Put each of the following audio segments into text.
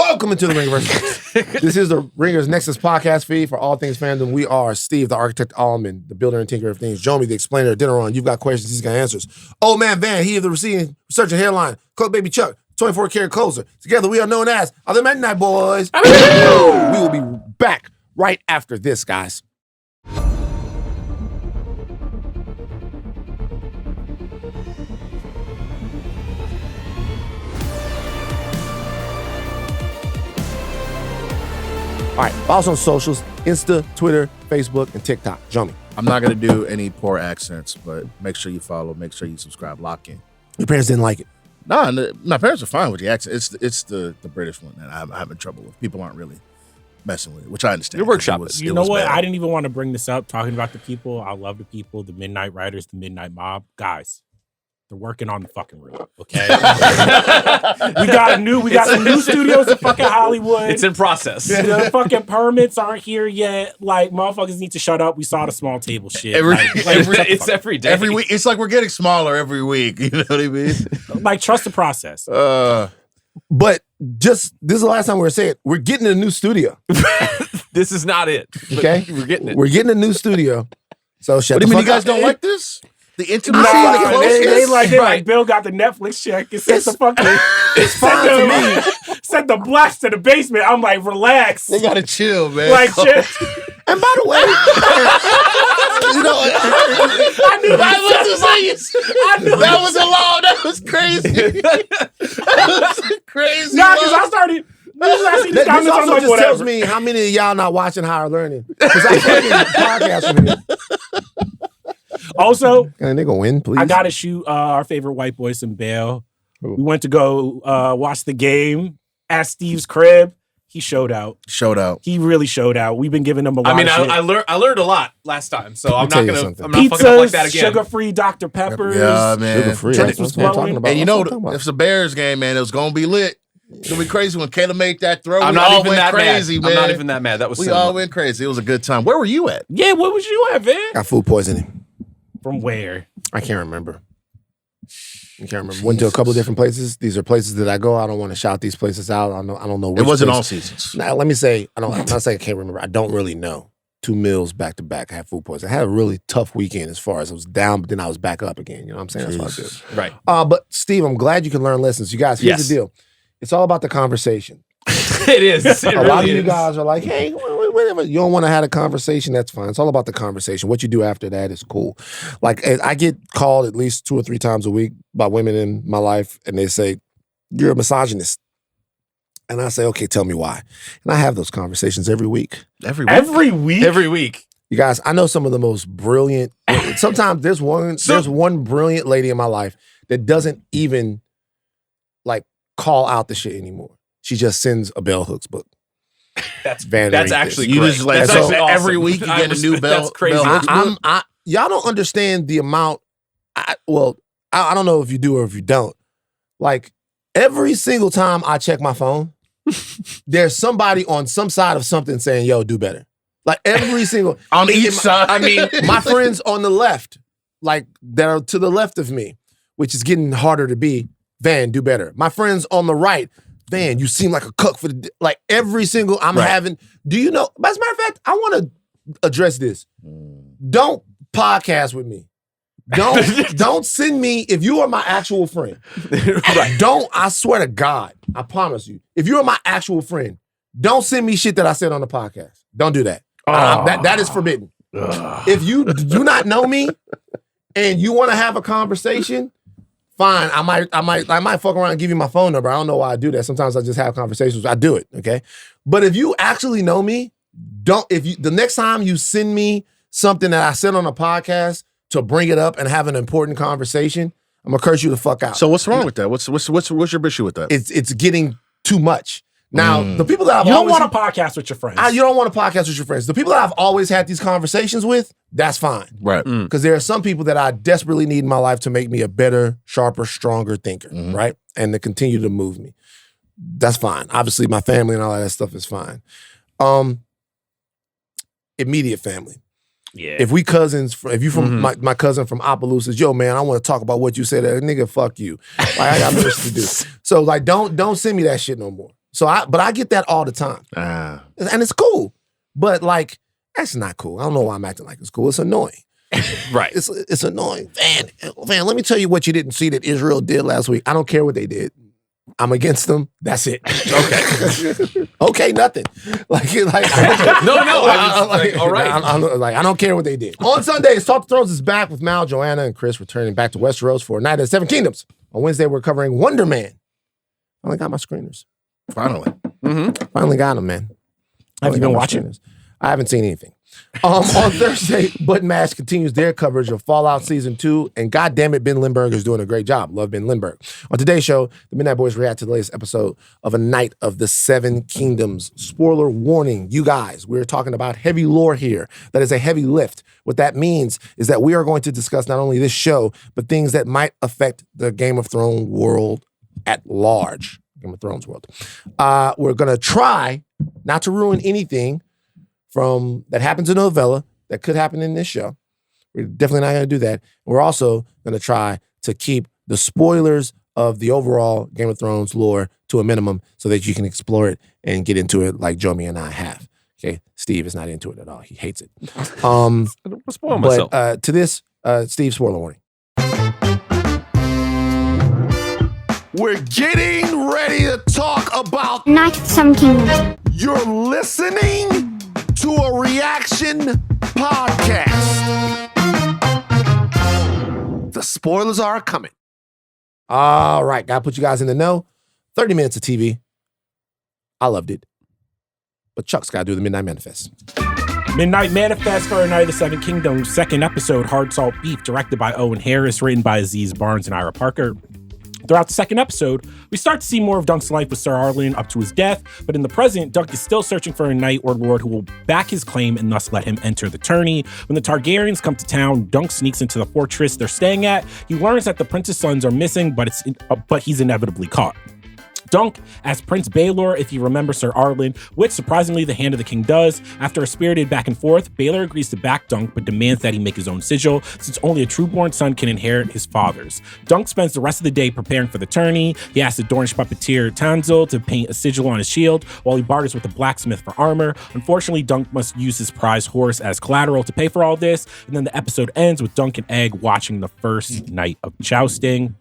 Welcome into the Ringerverse. This is the Ringers Nexus podcast feed for all things fandom. We are Steve, the architect, Ahlman, the builder and tinker of things. Jomi, the explainer, Adeniran. You've got questions, he's got answers. Old man Van, he of the receiving, researcher hairline. Coke baby Chuck, 24 karat closer. Together we are known as the Midnight Boys. We will be back right after this, guys. All right, follow us on socials, Insta, Twitter, Facebook, and TikTok. Jomi. I'm not going to do any poor accents, but make sure you follow, make sure you subscribe, lock in. Your parents didn't like it? Nah, my parents are fine with the accent. It's the British one that I'm having trouble with. People aren't really messing with it, which I understand. You're workshopping. You know what? Bad. I didn't even want to bring this up, talking about the people. I love the people, the Midnight Riders, the Midnight Mob. Guys, they're working on the fucking room, okay? we got some new studios in fucking Hollywood. It's in process. The fucking permits aren't here yet. Like, motherfuckers need to shut up. We saw the small table shit. It's every day. Every week. It's like we're getting smaller every week. You know what I mean? Like, trust the process. But just, this is the last time we're saying it. We're getting a new studio. This is not it. Okay? We're getting it. We're getting a new studio. So shut What the do you mean fuck you guys up. don't like this? The intimacy and the closeness? They like Bill got the Netflix check and sent the fucking It's fine to me. Sent the blacks to the basement. I'm like, relax. They gotta chill, man. Like shit. And by the way, you know, I knew that was a law. That was crazy. That was crazy. Nah, because I started. I see these this comments, I'm also like, just whatever. tells me how many of y'all not watching Higher Learning. Because I fucking podcast with you. Also, and they go win, please. I gotta shoot our favorite white boy some bail. Ooh. We went to go watch the game at Steve's crib. He showed out. He really showed out. We've been giving him a lot. I learned a lot last time, so I'm not fucking up Pizzas, like that again. sugar-free Dr. Peppers. Yeah, man. Sugar-free. Drinks was flowing. And you know, if it's a Bears game, man, it was gonna be lit. It's gonna be crazy when Kayla made that throw. I'm we not all even went that crazy, mad. man. I'm not even that mad. That was we all went crazy. It was a good time. Where were you at? Yeah, what was you at, man? Got food poisoning. From where? I can't remember. Went to a couple of different places. These are places that I go. I don't want to shout these places out. I don't know. Which it wasn't place. all seasons. Now, let me say, I'm not saying I can't remember. I don't really know. 2 meals back to back. I had food poisoning. I had a really tough weekend as far as I was down, but then I was back up again. You know what I'm saying? That's what I did. Right. But Steve, I'm glad you can learn lessons. You guys, here's the deal. It's all about the conversation. It is. A lot of you guys are like, hey, whatever. You don't want to have a conversation, that's fine. It's all about the conversation. What you do after that is cool. Like, I get called at least 2 or 3 times a week by women in my life, and they say, you're a misogynist. And I say, okay, tell me why. And I have those conversations every week. Every week? Every week. You guys, I know some of the most brilliant, sometimes there's one brilliant lady in my life that doesn't even, like, call out the shit anymore. She just sends a bell hooks book. That's great. actually You just like, that's so actually awesome. every week you get a new bell. That's crazy. Bell hooks book? Y'all don't understand the amount. I don't know if you do or if you don't. Like, every single time I check my phone, there's somebody on some side of something saying, yo, do better. Like, every single. On each side. I mean, my friends on the left, like, that are to the left of me, which is getting harder to be, Van, do better. My friends on the right, Van, you seem like a cuck for the, like, every single, having, do you know, as a matter of fact, I want to address this. Don't podcast with me. Don't send me, if you are my actual friend, I swear to God, I promise you, if you are my actual friend, don't send me shit that I said on the podcast. Don't do that. That is forbidden. If you do not know me and you want to have a conversation, fine. I might fuck around and give you my phone number. I don't know why I do that. Sometimes I just have conversations. I do it, okay? But if you actually know me, the next time you send me something that I said on a podcast to bring it up and have an important conversation, I'm gonna curse you the fuck out. So what's wrong with that? What's your issue with that? It's getting too much. Now, the people that you don't want to podcast with your friends. You don't want to podcast with your friends. The people that I've always had these conversations with, that's fine. Right. Because there are some people that I desperately need in my life to make me a better, sharper, stronger thinker, right? And to continue to move me. That's fine. Obviously, my family and all that stuff is fine. Immediate family. Yeah. If we cousins, if you from my cousin from Opelousas, yo man, I want to talk about what you said. Nigga, fuck you. Like, I got nothing to do. So like, don't send me that shit no more. but I get that all the time. And it's cool. But like, that's not cool. I don't know why I'm acting like it's cool. It's annoying. Right. It's annoying. Van, let me tell you what you didn't see that Israel did last week. I don't care what they did. I'm against them. That's it. Okay. Okay, nothing. Like no. All right. I don't care what they did. On Sundays, Talk of Thrones is back with Mal, Joanna, and Chris returning back to Westeros for Night of the Seven Kingdoms. On Wednesday, we're covering Wonder Man. I got my screeners. Finally. Finally got them, man. Have you been watching? I haven't seen anything. On Thursday, Button Mash continues their coverage of Fallout Season 2, and goddammit, Ben Lindbergh is doing a great job. Love Ben Lindbergh. On today's show, the Midnight Boys react to the latest episode of A Night of the Seven Kingdoms. Spoiler warning, you guys, we're talking about heavy lore here. That is a heavy lift. What that means is that we are going to discuss not only this show, but things that might affect the Game of Thrones world at large. Game of Thrones world. We're going to try not to ruin anything from that happens in the novella that could happen in this show. We're definitely not going to do that. We're also going to try to keep the spoilers of the overall Game of Thrones lore to a minimum so that you can explore it and get into it like Jomi and I have. Okay, Steve is not into it at all. He hates it. I'm spoil myself. But to this, Steve, spoiler warning. We're getting ready to talk about Night of the Seven Kingdoms. You're listening to a reaction podcast. The spoilers are coming. All right, gotta put you guys in the know. 30 minutes of TV. I loved it. But Chuck's gotta do the Midnight Manifest. Midnight Manifest for A Night of the Seven Kingdoms, second episode, Hard Salt Beef, directed by Owen Harris, written by Aziz Barnes and Ira Parker. Throughout the second episode, we start to see more of Dunk's life with Sir Arlen up to his death, but in the present, Dunk is still searching for a knight or lord who will back his claim and thus let him enter the tourney. When the Targaryens come to town, Dunk sneaks into the fortress they're staying at. He learns that the prince's sons are missing, but he's inevitably caught. Dunk asks Prince Baelor if he remembers Sir Arlen, which surprisingly the Hand of the King does. After a spirited back and forth, Baelor agrees to back Dunk but demands that he make his own sigil, since only a trueborn son can inherit his father's. Dunk spends the rest of the day preparing for the tourney. He asks the Dornish puppeteer Tanzil to paint a sigil on his shield, while he barters with the blacksmith for armor. Unfortunately, Dunk must use his prize horse as collateral to pay for all this, and then the episode ends with Dunk and Egg watching the first night of jousting.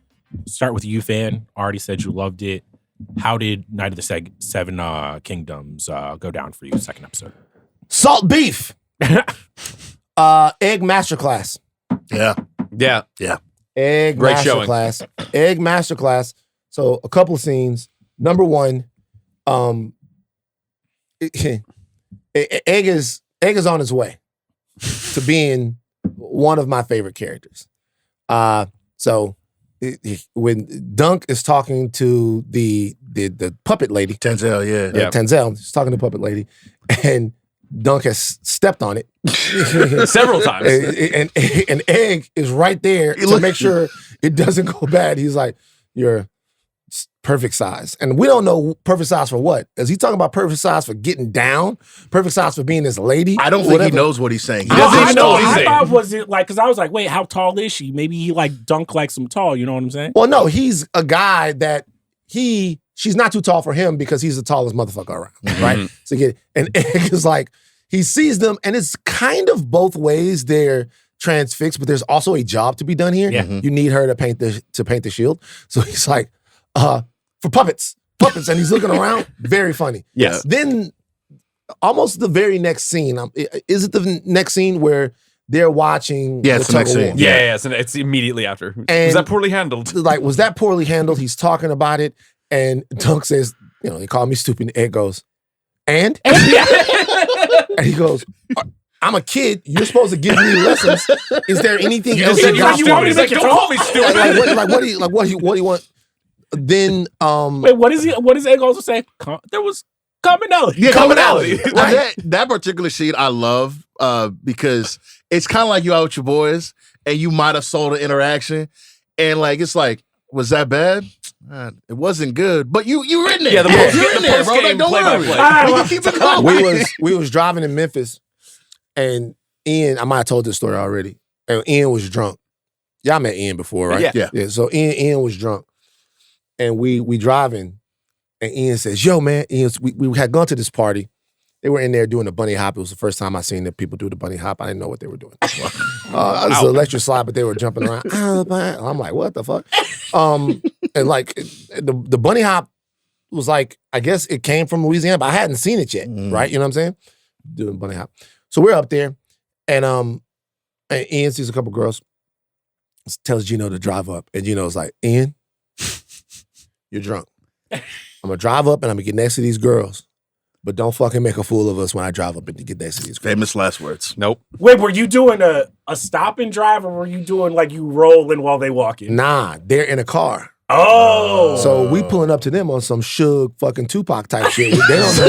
Start with you, Fan. Already said you loved it. How did Night of the Seven Kingdoms go down for you, second episode? Salt beef. Egg masterclass. Yeah. Egg Great masterclass. Egg masterclass. So a couple of scenes. Number one, Egg is on his way to being one of my favorite characters. When Dunk is talking to the puppet lady, Tanzil, yeah. Tanzil, he's talking to the puppet lady, and Dunk has stepped on it several times, and Egg is right there to make sure it doesn't go bad. He's like, "You're perfect size," and we don't know perfect size for what. Is he talking about perfect size for getting down? Perfect size for being this lady? I don't think he knows what he's saying. I thought was it like, because I was like, wait, how tall is she? Maybe he like Dunk likes him tall. You know what I'm saying? Well, no, he's a guy that she's not too tall for him because he's the tallest motherfucker around, right? So and Egg is like, he sees them, and it's kind of both ways. They're transfixed, but there's also a job to be done here. Yeah. You need her to paint the shield. So he's like, for puppets, and he's looking around. Very funny. Yes. Then, almost the very next scene. Is it the next scene where they're watching? Yeah, it's the next scene. Yeah, it's immediately after. And was that poorly handled? Like, was that poorly handled? He's talking about it, and Dunk says, they call me stupid. And Ed goes, and he goes, I'm a kid. You're supposed to give me lessons. Is there anything else you got? He's like, don't call me stupid. What do you want? Then wait, what does Egg also say? There was commonality. Yeah, commonality. Right? That particular scene I love because it's kind of like you out with your boys and you might have sold an interaction and like it's like, was that bad? It wasn't good, but you were in there. Yeah, you're in there, bro. Like, don't worry. We can keep it going. We was driving in Memphis, and Ian, I might have told this story already. And Ian was drunk. Y'all met Ian before, right? Yeah. So Ian was drunk. And we driving, And Ian says, yo, man, we had gone to this party. They were in there doing the bunny hop. It was the first time I seen the people do the bunny hop. I didn't know what they were doing. It was an electric slide, but they were jumping around. I'm like, what the fuck? And like the bunny hop was like, I guess it came from Louisiana, but I hadn't seen it yet, right? You know what I'm saying? Doing bunny hop. So we're up there, and Ian sees a couple girls, tells Gino to drive up, and Gino's like, Ian, you're drunk. I'm gonna drive up and I'm gonna get next to these girls, but don't fucking make a fool of us when I drive up and get next to these girls. Famous last words. Nope. Wait, were you doing a stop and drive, or were you doing like you rolling while they walk in? Nah, they're in a car. Oh. So we pulling up to them on some Suge fucking Tupac type shit. They don't know.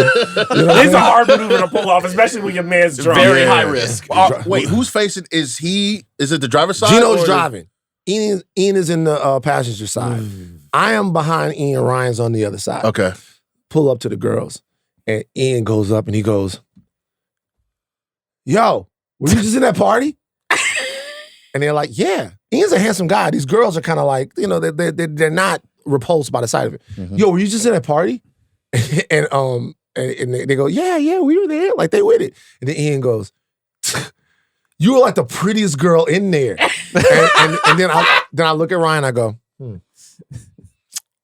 You know It's a hard maneuver to pull off, especially when your man's drunk. Very high risk. Wait, who's facing? Is it the driver's side? Gino's driving. Ian is in the passenger side. I am behind Ian. Ryan's on the other side. Okay. Pull up to the girls. And Ian goes up and he goes, yo, were you just in that party? And they're like, yeah. Ian's a handsome guy. These girls are kind of like, they're not repulsed by the sight of it. Yo, were you just in that party? and they go, yeah, we were there. Like, they with it. And then Ian goes, you were like the prettiest girl in there. and then I look at Ryan, I go,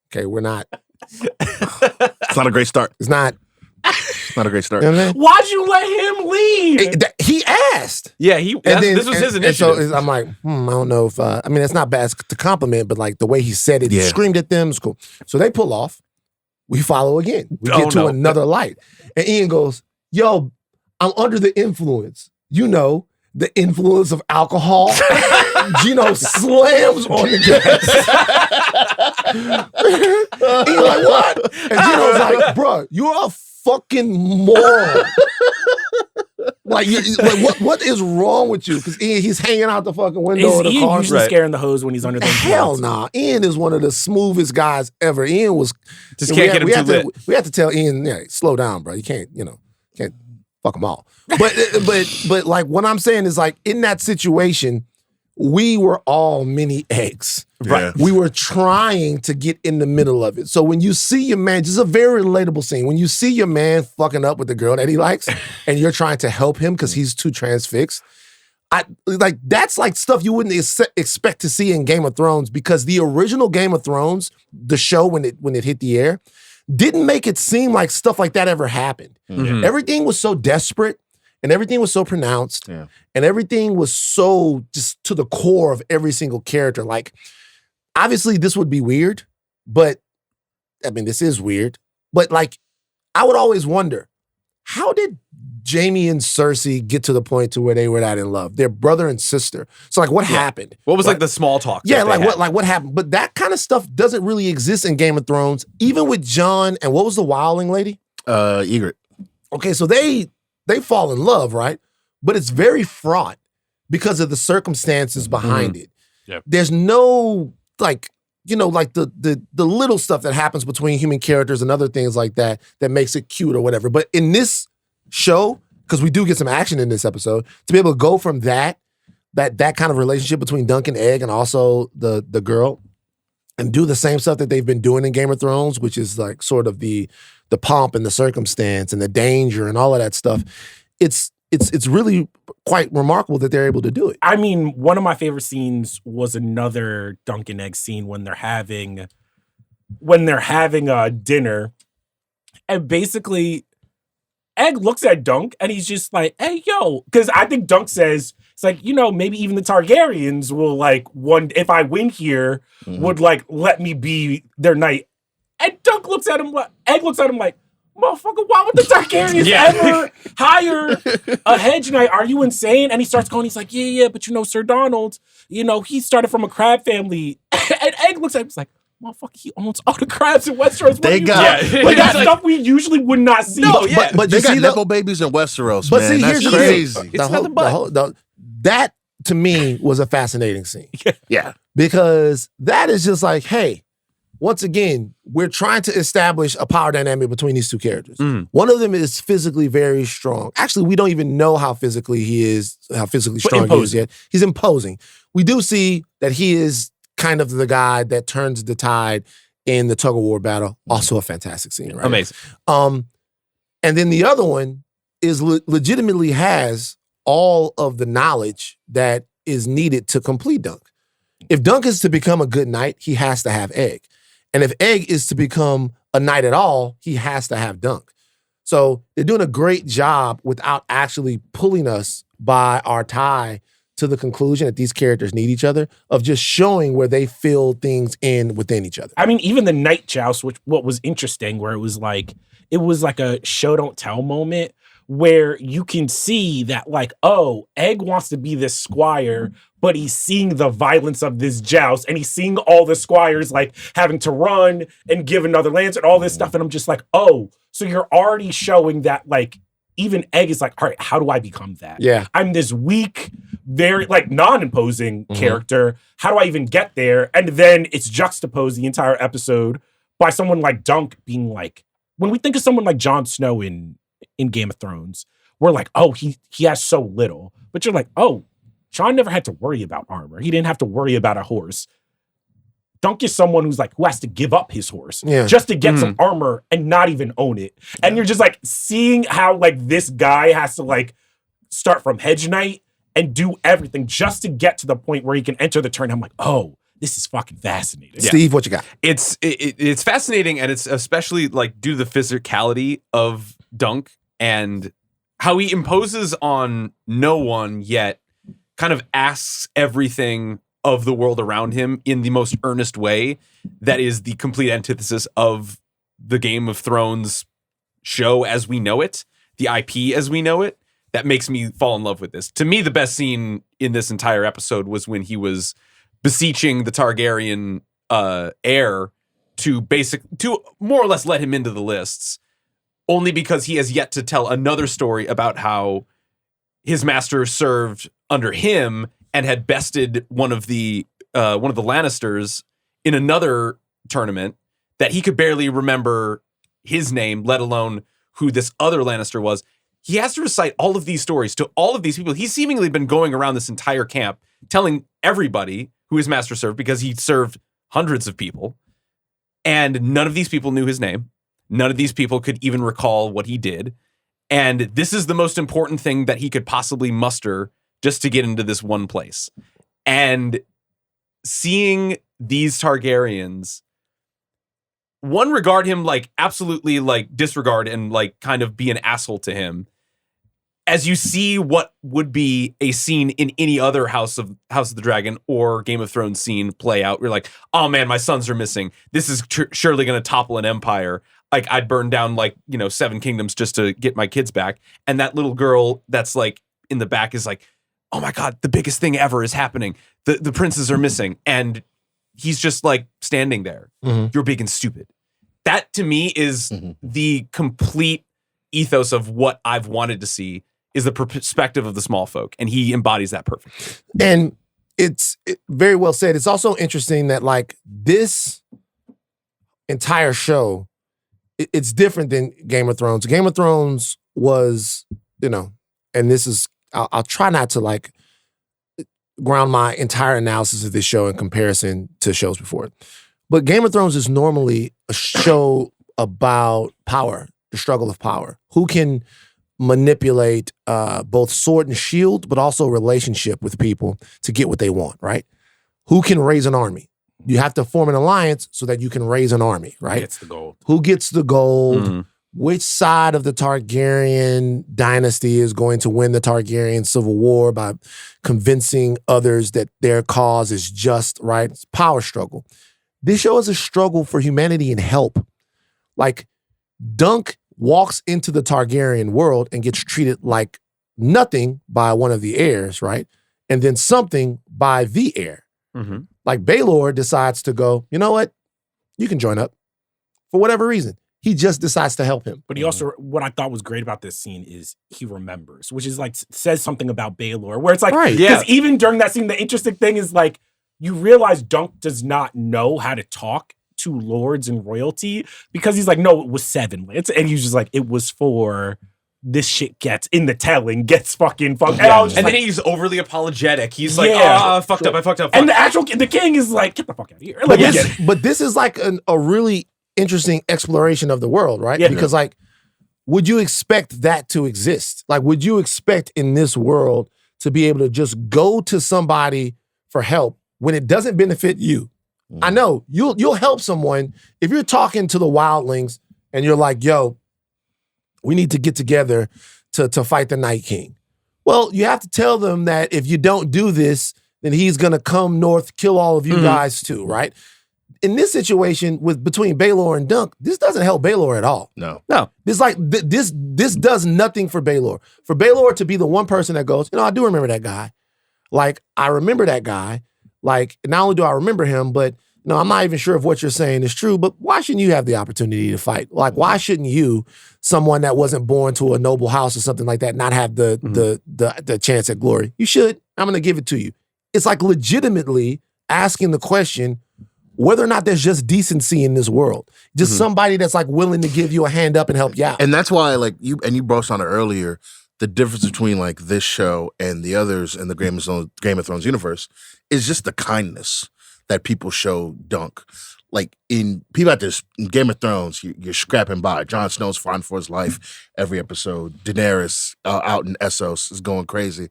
okay, we're not. It's not a great start. It's not. It's not a great start. You know what I mean? Why'd you let him leave? He asked. Yeah, this was his initiative. And so I'm like, I don't know if, I mean, it's not bad to compliment, but like the way he said it, he screamed at them, it's cool. So they pull off. We follow again. We get to another light. And Ian goes, yo, I'm under the influence. You know, the influence of alcohol. Gino slams on the gas. He's like, what? And Gino's like, bro, you're a fucking moron. like what is wrong with you? Because Ian, he's hanging out the fucking window of the car. He's usually scaring the hose when he's under the Hell nah. Ian is one of the smoothest guys ever. Ian was just can't get him too lit. We had to tell Ian, slow down, bro. You can't fuck them all. But like what I'm saying is like in that situation, we were all mini eggs. Right. We were trying to get in the middle of it. So when you see your man, just a very relatable scene. When you see your man fucking up with the girl that he likes and you're trying to help him because he's too transfixed, that's like stuff you wouldn't expect to see in Game of Thrones, because the original Game of Thrones, the show when it hit the air, didn't make it seem like stuff like that ever happened. Mm-hmm. Everything was so desperate and everything was so pronounced and everything was so just to the core of every single character. Like, obviously this would be weird, but I mean, this is weird, but like, I would always wonder, how did Jaime and Cersei get to the point to where they were that in love? They're brother and sister. So like, what happened? What was like the small talk? Yeah, what happened? But that kind of stuff doesn't really exist in Game of Thrones, even with Jon and what was the wildling lady? Ygritte. Okay, so they fall in love, right? But it's very fraught because of the circumstances behind it. Yep. There's no like the little stuff that happens between human characters and other things like that makes it cute or whatever. But in this show, because we do get some action in this episode, to be able to go from that kind of relationship between Dunk and Egg and also the girl, and do the same stuff that they've been doing in Game of Thrones, which is like sort of the pomp and the circumstance and the danger and all of that stuff. It's really quite remarkable that they're able to do it. I mean, one of my favorite scenes was another Dunk and Egg scene when they're having a dinner, and basically Egg looks at Dunk and he's just like, hey, yo, because I think Dunk says, it's like, maybe even the Targaryens will like if I win here, would like let me be their knight. And Egg looks at him like, motherfucker, why would the Targaryens ever hire a hedge knight? Are you insane? And he starts going, he's like, yeah, but Sir Donald, he started from a crab family. And Egg looks at him, he's like, motherfucker, he owns all the crabs in Westeros. That's stuff we usually would not see. No, but they got nipple babies in Westeros, but man. That's crazy. It's nothing but. That, to me, was a fascinating scene. Yeah. Because that is just like, hey, once again, we're trying to establish a power dynamic between these two characters. One of them is physically very strong. Actually, we don't even know how physically strong he is yet. He's imposing. We do see that he is kind of the guy that turns the tide in the tug of war battle. Also a fantastic scene, right? Amazing. And then the other one is legitimately has all of the knowledge that is needed to complete Dunk. If Dunk is to become a good knight, he has to have Egg. And if Egg is to become a knight at all, he has to have Dunk. So they're doing a great job without actually pulling us by our tie to the conclusion that these characters need each other, of just showing where they fill things in within each other. I mean, even the night joust, what was interesting, where it was like a show don't tell moment, where you can see that, like, oh, Egg wants to be this squire, but he's seeing the violence of this joust, and he's seeing all the squires like having to run and give another lance and all this stuff. And I'm just like, oh, so you're already showing that, like, even Egg is like, all right, how do I become that? Yeah. I'm this weak, very like non-imposing character. How do I even get there? And then it's juxtaposed the entire episode by someone like Dunk being like, when we think of someone like Jon Snow in Game of Thrones, we're like, oh, he has so little. But you're like, oh, Jon never had to worry about armor. He didn't have to worry about a horse. Dunk is someone who has to give up his horse just to get some armor and not even own it. And you're just like seeing how like this guy has to like start from Hedge Knight and do everything just to get to the point where he can enter the turn. I'm like, oh, this is fucking fascinating. Yeah. Steve, what you got? It's fascinating, and it's especially like due to the physicality of Dunk and how he imposes on no one, yet kind of asks everything of the world around him in the most earnest way. That is the complete antithesis of the Game of Thrones show as we know it, the IP as we know it. That makes me fall in love with this. To me, the best scene in this entire episode was when he was beseeching the Targaryen heir to more or less let him into the lists, only because he has yet to tell another story about how his master served under him and had bested one of the Lannisters in another tournament that he could barely remember his name, let alone who this other Lannister was. He has to recite all of these stories to all of these people. He's seemingly been going around this entire camp telling everybody who his master served, because he served hundreds of people, and none of these people knew his name. None of these people could even recall what he did. And this is the most important thing that he could possibly muster just to get into this one place. And seeing these Targaryens, one, regard him like absolutely like disregard and like kind of be an asshole to him, as you see what would be a scene in any other House of the Dragon or Game of Thrones scene play out. You're like, oh man, my sons are missing. This is surely going to topple an empire. Like, I'd burn down 7 kingdoms just to get my kids back. And that little girl that's like in the back is like, oh my God, the biggest thing ever is happening. The princes are missing. And he's just like standing there. You're big and stupid. That to me is the complete ethos of what I've wanted to see, is the perspective of the small folk. And he embodies that perfectly. And it's very well said. It's also interesting that like this entire show, it's different than Game of Thrones. Game of Thrones was, and this is, I'll try not to like ground my entire analysis of this show in comparison to shows before it. But Game of Thrones is normally a show about power, the struggle of power. Who can manipulate both sword and shield, but also relationship with people to get what they want, right? Who can raise an army? You have to form an alliance so that you can raise an army, right? Who gets the gold? Who gets the gold? Which side of the Targaryen dynasty is going to win the Targaryen civil war by convincing others that their cause is just, right? It's power struggle. This show is a struggle for humanity and help. Like, Dunk walks into the Targaryen world and gets treated like nothing by one of the heirs, right? And then something by the heir. Like, Baelor decides to go, you know what? You can join up for whatever reason. He just decides to help him. But he also, what I thought was great about this scene is he remembers, which is like, says something about Baelor, where it's like, because even during that scene, the interesting thing is like, you realize Dunk does not know how to talk to lords and royalty, because he's like, no, it was 7 lands. And he's just like, it was for this shit gets in the telling, gets fucking fucked. And I was just and like, then he's overly apologetic. He's like, Yeah. I fucked up. and the king is like, get the fuck out of here. But Like, this is like a really interesting exploration of the world, right? Yeah. Because like, would you expect that to exist? Like, would you expect in this world to be able to just go to somebody for help when it doesn't benefit you? I know you'll help someone if you're talking to the wildlings and you're like, yo, we need to get together to fight the Night King. Well, you have to tell them that if you don't do this, then he's gonna come north, kill all of you guys too, right? In this situation between Baelor and Dunk, this doesn't help Baelor at all. No. This like this does nothing for Baelor. For Baelor to be the one person that goes, I do remember that guy. Like, I remember that guy. Like, not only do I remember him, but I'm not even sure if what you're saying is true, but why shouldn't you have the opportunity to fight? Like, why shouldn't you, someone that wasn't born to a noble house or something like that, not have the chance at glory? You should. I'm going to give it to you. It's like legitimately asking the question whether or not there's just decency in this world. Just somebody that's like willing to give you a hand up and help you out. And that's why, like, you broached on it earlier, the difference between like this show and the others in the Game of Thrones universe is just the kindness that people show Dunk. Like, in people out there in Game of Thrones, you're scrapping by. Jon Snow's fighting for his life every episode. Daenerys out in Essos is going crazy.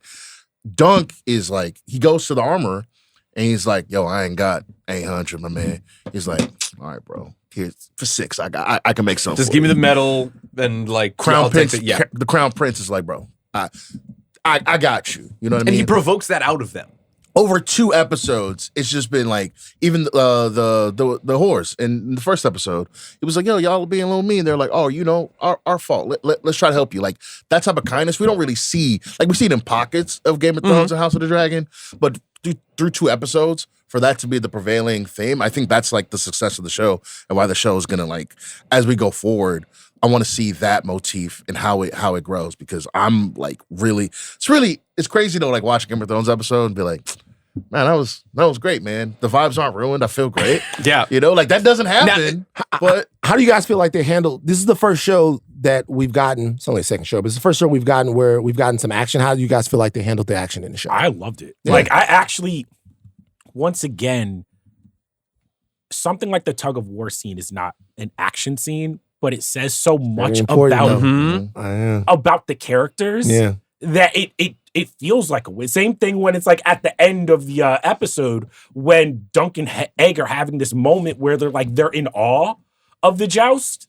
Dunk is like, he goes to the armor and he's like, yo, I ain't got 800, my man. He's like, all right, bro. Here's for 6. I can make something. Just give me the medal and like Crown I'll Prince. take it. Yeah. The Crown Prince is like, bro, I got you. You know what I And mean? he provokes that out of them. Over 2 episodes, it's just been like, even the whores in the first episode, it was like, yo, y'all being a little mean. They're like, oh, our fault. Let's try to help you. Like, that type of kindness, we don't really see. Like, we see it in pockets of Game of Thrones and House of the Dragon, but through 2 episodes, for that to be the prevailing theme, I think that's like the success of the show and why the show is gonna, like, as we go forward, I want to see that motif and how it grows, because I'm like it's crazy to like watch a Game of Thrones episode and be like, man, that was great, man. The vibes aren't ruined. I feel great. Yeah. Like, that doesn't happen. But how do you guys feel like they handled, this is the first show that we've gotten, it's only a second show, but it's the first show we've gotten where we've gotten some action. How do you guys feel like they handled the action in the show? I loved it. Yeah. Like, I actually, once again, something like the tug of war scene is not an action scene, but it says so much about the characters that it feels like a win. Same thing when it's like at the end of the episode when Dunk and Egg are having this moment where they're in awe of the joust,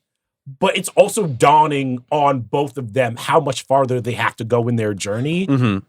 but it's also dawning on both of them how much farther they have to go in their journey.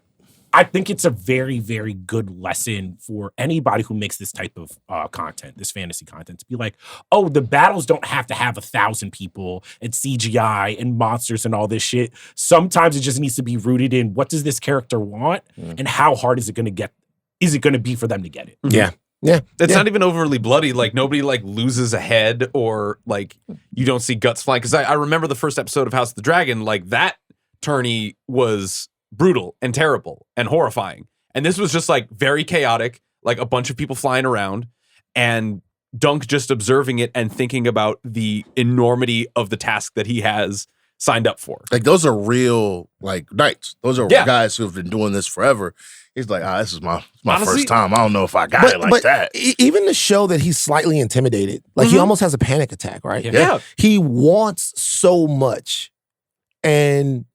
I think it's a very, very good lesson for anybody who makes this type of content, this fantasy content, to be like, oh, the battles don't have to have 1,000 people and CGI and monsters and all this shit. Sometimes it just needs to be rooted in what does this character want and how hard is it going to be for them to get it? Yeah. Yeah. It's not even overly bloody. Like, nobody like loses a head or like you don't see guts flying. Because I remember the first episode of House of the Dragon, like that tourney was brutal and terrible and horrifying. And this was just like very chaotic, like a bunch of people flying around and Dunk just observing it and thinking about the enormity of the task that he has signed up for. like, those are real, like, knights. Those are guys who have been doing this forever. He's like, this is my Honestly, first time. I don't know if I got it like that. Even the show that he's slightly intimidated, like he almost has a panic attack, right? Yeah. He wants so much. And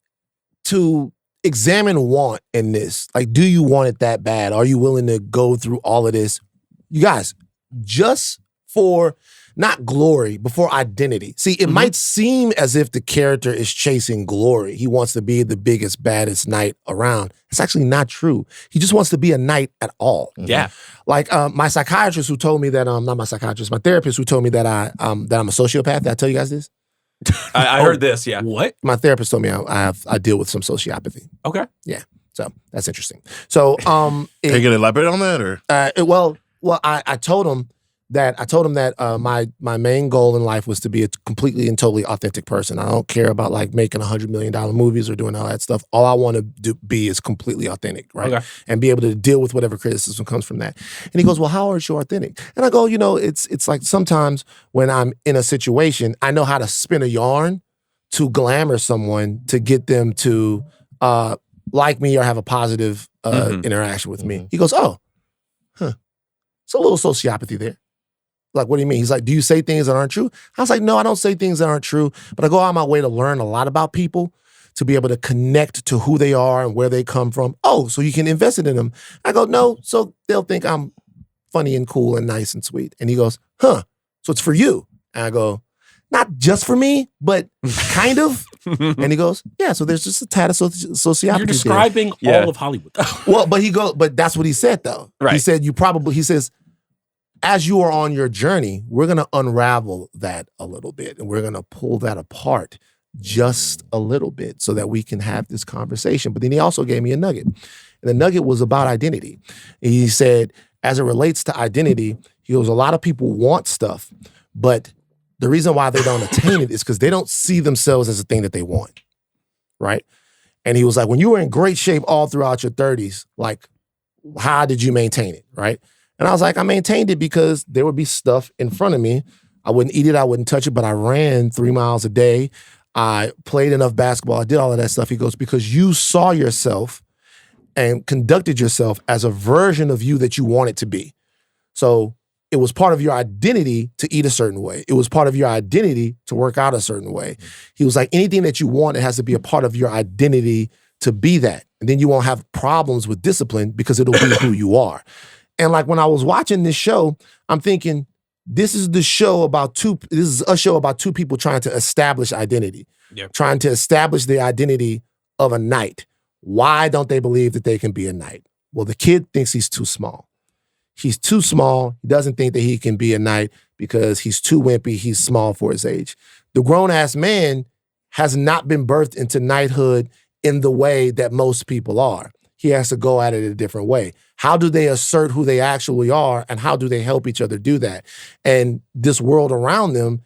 to examine want in this, like, do you want it that bad? Are you willing to go through all of this? You guys, just for not glory, but for identity. See, it might seem as if the character is chasing glory. He wants to be the biggest, baddest knight around. It's actually not true. He just wants to be a knight at all. Yeah. Like my psychiatrist who told me that, not my psychiatrist, my therapist who told me that I'm a sociopath. Did I tell you guys this? I heard this, yeah. What? My therapist told me I deal with some sociopathy. Okay. Yeah. So that's interesting. So Are you gonna elaborate on that, or? I told him that my main goal in life was to be a completely and totally authentic person. I don't care about like making $100 million movies or doing all that stuff. All I want to be is completely authentic, right? Okay. And be able to deal with whatever criticism comes from that. And he goes, well, how are you authentic? And I go, it's like sometimes when I'm in a situation, I know how to spin a yarn to glamour someone to get them to like me or have a positive interaction with me. He goes, oh, it's a little sociopathy there. Like, what do you mean? He's like, do you say things that aren't true? I was like, no, I don't say things that aren't true, but I go out of my way to learn a lot about people, to be able to connect to who they are and where they come from. Oh, so you can invest it in them. I go, no, so they'll think I'm funny and cool and nice and sweet. And he goes, so it's for you. And I go, not just for me, but kind of. And he goes, yeah, so there's just a tad of sociopathy. You're describing all of Hollywood. Well, but that's what he said though. Right. He said, he says, as you are on your journey, we're going to unravel that a little bit and we're going to pull that apart just a little bit so that we can have this conversation. But then he also gave me a nugget. And the nugget was about identity. And he said, as it relates to identity, he goes, a lot of people want stuff, but the reason why they don't attain it is because they don't see themselves as a thing that they want, right? And he was like, when you were in great shape all throughout your 30s, like, how did you maintain it, right? And I was like, I maintained it because there would be stuff in front of me. I wouldn't eat it, I wouldn't touch it, but I ran 3 miles a day. I played enough basketball, I did all of that stuff. He goes, because you saw yourself and conducted yourself as a version of you that you wanted to be. So it was part of your identity to eat a certain way. It was part of your identity to work out a certain way. He was like, anything that you want, it has to be a part of your identity to be that. And then you won't have problems with discipline because it'll be who you are. And like when I was watching this show, I'm thinking, this is a show about two people trying to establish identity, trying to establish the identity of a knight. Why don't they believe that they can be a knight? Well, the kid thinks he's too small. He's too small. He doesn't think that he can be a knight because he's too wimpy. He's small for his age. The grown-ass man has not been birthed into knighthood in the way that most people are. He has to go at it a different way. How do they assert who they actually are, and how do they help each other do that? And this world around them,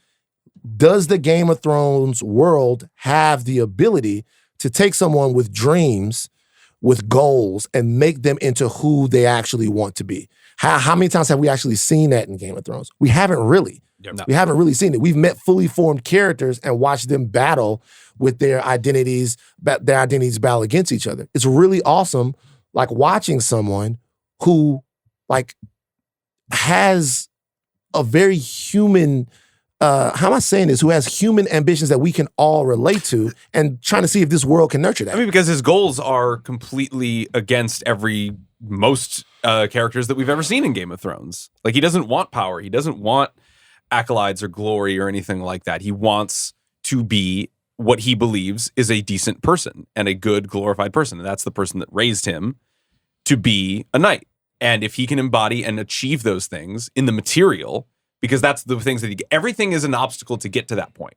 does the Game of Thrones world have the ability to take someone with dreams, with goals, and make them into who they actually want to be? How many times have we actually seen that in Game of Thrones? We haven't really. No. We haven't really seen it. We've met fully formed characters and watched them battle with their identities battle against each other. It's really awesome, like watching someone who like has a very human, how am I saying this? Who has human ambitions that we can all relate to, and trying to see if this world can nurture that. I mean, because his goals are completely against most characters that we've ever seen in Game of Thrones. Like, he doesn't want power. He doesn't want accolades or glory or anything like that. He wants to be what he believes is a decent person and a good, glorified person. And that's the person that raised him to be a knight. And if he can embody and achieve those things in the material, because that's the things that everything is an obstacle to get to that point.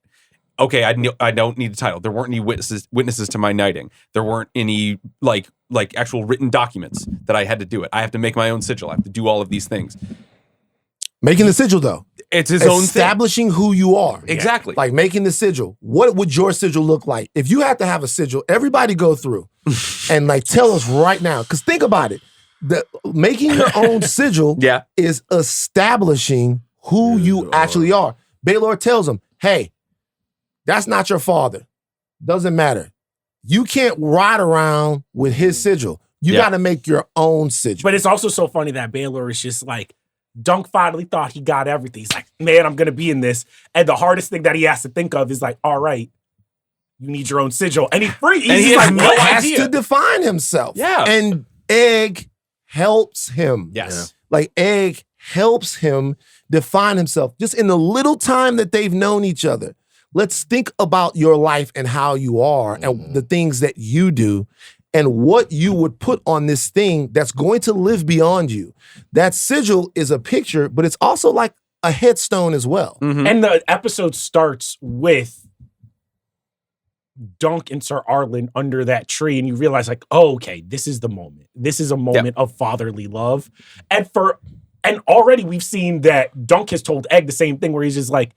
Okay, I don't need a title. There weren't any witnesses to my knighting. There weren't any like actual written documents that I had to do it. I have to make my own sigil. I have to do all of these things. Making the sigil, though. It's his own thing. Establishing who you are. Exactly. Like making the sigil. What would your sigil look like? If you had to have a sigil, everybody go through and like tell us right now. Because think about it. Making your own sigil is establishing who you actually are. Baylor tells him, hey, that's not your father. Doesn't matter. You can't ride around with his sigil. You got to make your own sigil. But it's also so funny that Baylor is just like, Dunk finally thought he got everything. He's like, man, I'm going to be in this. And the hardest thing that he has to think of is like, all right, you need your own sigil. And he has to define himself. Yeah. And Egg helps him. Yes. Like Egg helps him define himself just in the little time that they've known each other. Let's think about your life and how you are and the things that you do and what you would put on this thing that's going to live beyond you. That sigil is a picture, but it's also like a headstone as well. Mm-hmm. And the episode starts with Dunk and Sir Arlen under that tree, and you realize like, oh, okay, this is the moment. This is a moment of fatherly love. And already we've seen that Dunk has told Egg the same thing where he's just like,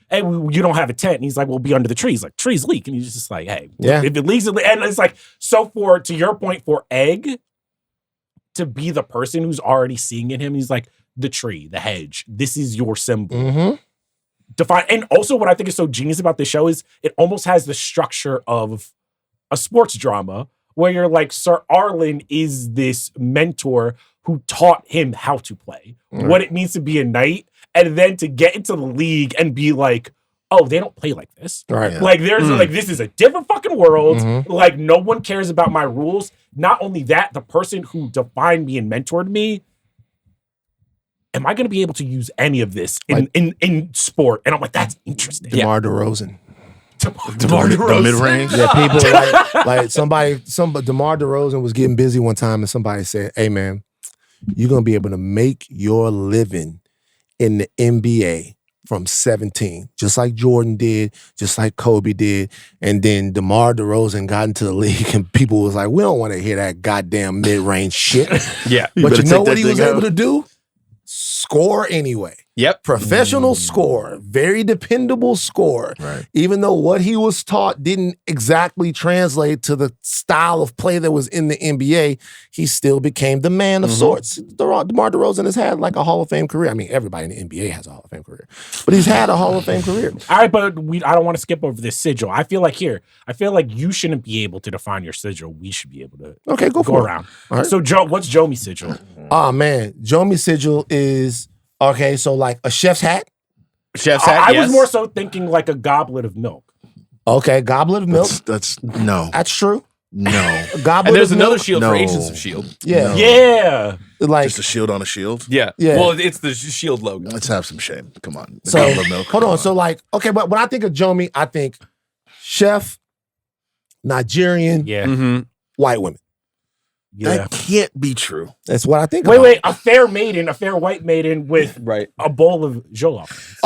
hey, you don't have a tent. And he's like, we'll be under the trees. Like, trees leak. And he's just like, hey, if it leaks, and it's like, so to your point, for Egg to be the person who's already seeing in him, he's like, the tree, the hedge, this is your symbol. Mm-hmm. define. And also, what I think is so genius about this show is it almost has the structure of a sports drama where you're like, Sir Arlen is this mentor who taught him how to play, what it means to be a knight, and then to get into the league and be like, oh, they don't play like this. Right. Yeah. Like, there's like, this is a different fucking world. Mhm. Like, no one cares about my rules. Not only that, the person who defined me and mentored me, am I going to be able to use any of this in sport? And I'm like, that's interesting. DeMar DeRozan. DeMar The DeRozan. mid-range? Yeah, people like somebody DeMar DeRozan was getting busy one time and somebody said, hey man, you're gonna be able to make your living in the NBA from 17, just like Jordan did, just like Kobe did. And then DeMar DeRozan got into the league and people was like, we don't want to hear that goddamn mid-range shit. Yeah. But better you know take what that he was thing able out. to do? Score anyway. Yep. Professional scorer, very dependable scorer. Right. Even though what he was taught didn't exactly translate to the style of play that was in the NBA, he still became the man of sorts. DeMar DeRozan has had like a Hall of Fame career. I mean, everybody in the NBA has a Hall of Fame career, but he's had a Hall of Fame career. All right, but I don't want to skip over this sigil. I feel like you shouldn't be able to define your sigil. We should be able to Okay, go go for it. around. All right. So, Joe, what's Jomi's sigil? Oh man, Jomi sigil is okay. So like a chef's hat. Chef's hat. I yes. was more so thinking like a goblet of milk. Okay, goblet of milk. That's no. That's true. No. A goblet And there's of another milk. shield No. for Agents of S.H.I.E.L.D. Yeah, No. Yeah. like Just a shield on a shield? Yeah. Yeah. Well, it's the S.H.I.E.L.D. logo. Let's have some shame. Come on. The so. goblet of milk, Hold come on. So like okay, but when I think of Jomi, I think chef, Nigerian, Yeah. Mm-hmm. white women. Yeah. That can't be true. That's what I think. Wait, about. a fair white maiden with Right. a bowl of jollof.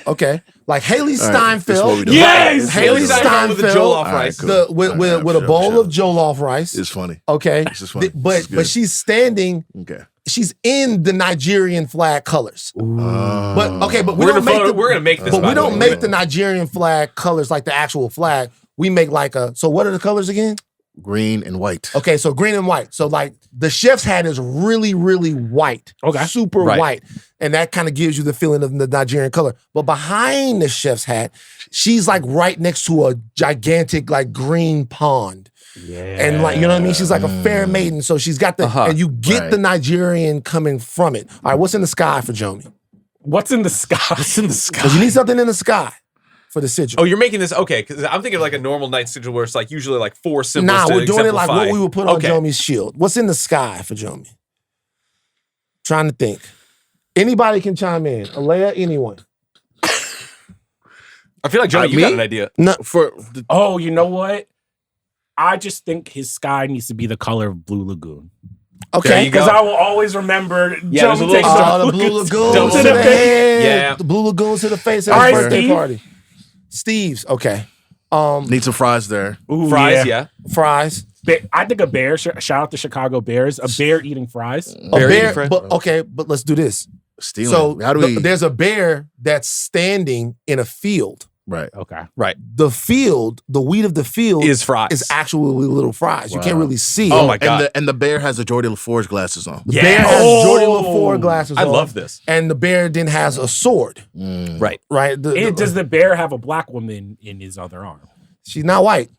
Okay. like Haley All right, this is what Steinfeld. we doing. Yes! Haley Steinfeld with the Steinfeld, jollof rice. cool. with a bowl of jollof rice. It's funny. Okay, This is funny. But This is good. but she's standing. Okay. She's in the Nigerian flag colors. But okay, but we We're don't gonna make the, we're gonna make this. but by we the don't way. make the Nigerian flag colors like the actual flag. We make like a. So what are the colors again? Green and white. Okay, so green and white. So like the chef's hat is really, really white. Okay. Super Right. white. And that kind of gives you the feeling of the Nigerian color. But behind the chef's hat, she's like right next to a gigantic like green pond. Yeah. And like, you know what I mean? She's like a fair maiden. So she's got the, and you get Right. the Nigerian coming from it. All right, what's in the sky for Jomi? What's in the sky? What's in the sky? Because you need something in the sky for the sigil. Oh, you're making this okay? Because I'm thinking of like a normal night sigil where it's like usually like 4 symbols. Nah, to we're doing it like exemplify. what we would put on Okay. Jomi's shield. What's in the sky for Jomi? Trying to think. Anybody can chime in. Aleya, anyone. I feel like Johnny, you Me? got an idea. No, For the, Oh, you know what? I just think his sky needs to be the color of Blue Lagoon. There okay. you go. Because I will always remember Yeah, there's a Jomi little takes star. The blue lagoon Double to the star. head. Yeah. The blue lagoon to the face at All his right, birthday Steve. party. Steve's, okay. need some fries there. Ooh, Fries, yeah. Fries. I think a bear. Shout out to Chicago Bears. A bear eating fries. A Bear eating bear, fries. but okay, but let's do this. Stealing. So How do we? there's a bear that's standing in a field. right. Okay. The field, the wheat of the field Is fries. is actually little fries. You can't Wow. really see it. Oh my God. And the bear has a Jordy LaForge glasses on. The Yes. bear has Oh. Jordy LaForge glasses I on. love this. And the bear then has a sword, Right. right? Does the bear have a black woman in his other arm? She's not white.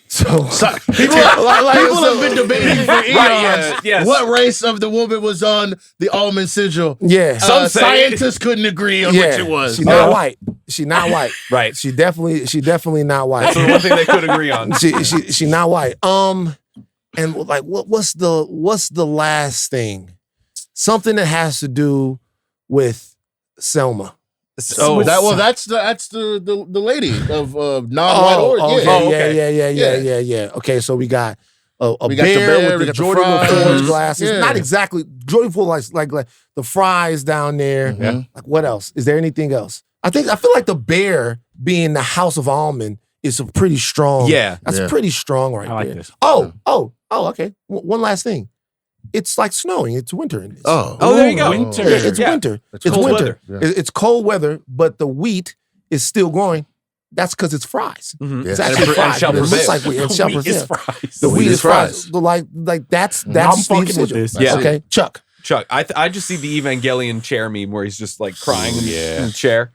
So People have been debating for eons yeah, yes. what race of the woman was on the Ahlman sigil. yeah, Some say- Scientists couldn't agree on which it was. She's not white. She's not white. Right. She definitely not white. That's the one thing they could agree on. she not white. And like what's the last thing? Something that has to do with Selma. Oh, that's the lady of non-white origin. okay, Yeah. okay. yeah. Okay, so we got a We got bear, the bear, with we the got the Jordy fries. LaForge glasses. Yeah. Not exactly Jordy LaForge like the fries down there. Mhm. Like what else? Is there anything else? I feel like the bear being the House of Ahlman is a pretty strong. Yeah. That's Yeah. pretty strong right I like there. this. Oh, okay. One last thing. It's like snowing. It's winter in this. Oh, Oh, there you go. Winter. Yeah, it's Yeah. winter. It's It's cold winter. weather. It's cold weather, but the wheat is still growing. That's because it's fries. Mhm. It's Yeah. actually And fries. shall but It looks prevail. like wheat. And shall Wheat is prevail. fries. The wheat is fries. fries. Like that's I'm Steve's fucking with sigil. this. Yeah. Okay, Chuck. Chuck, I just see the Evangelion chair meme where he's just like crying in the chair.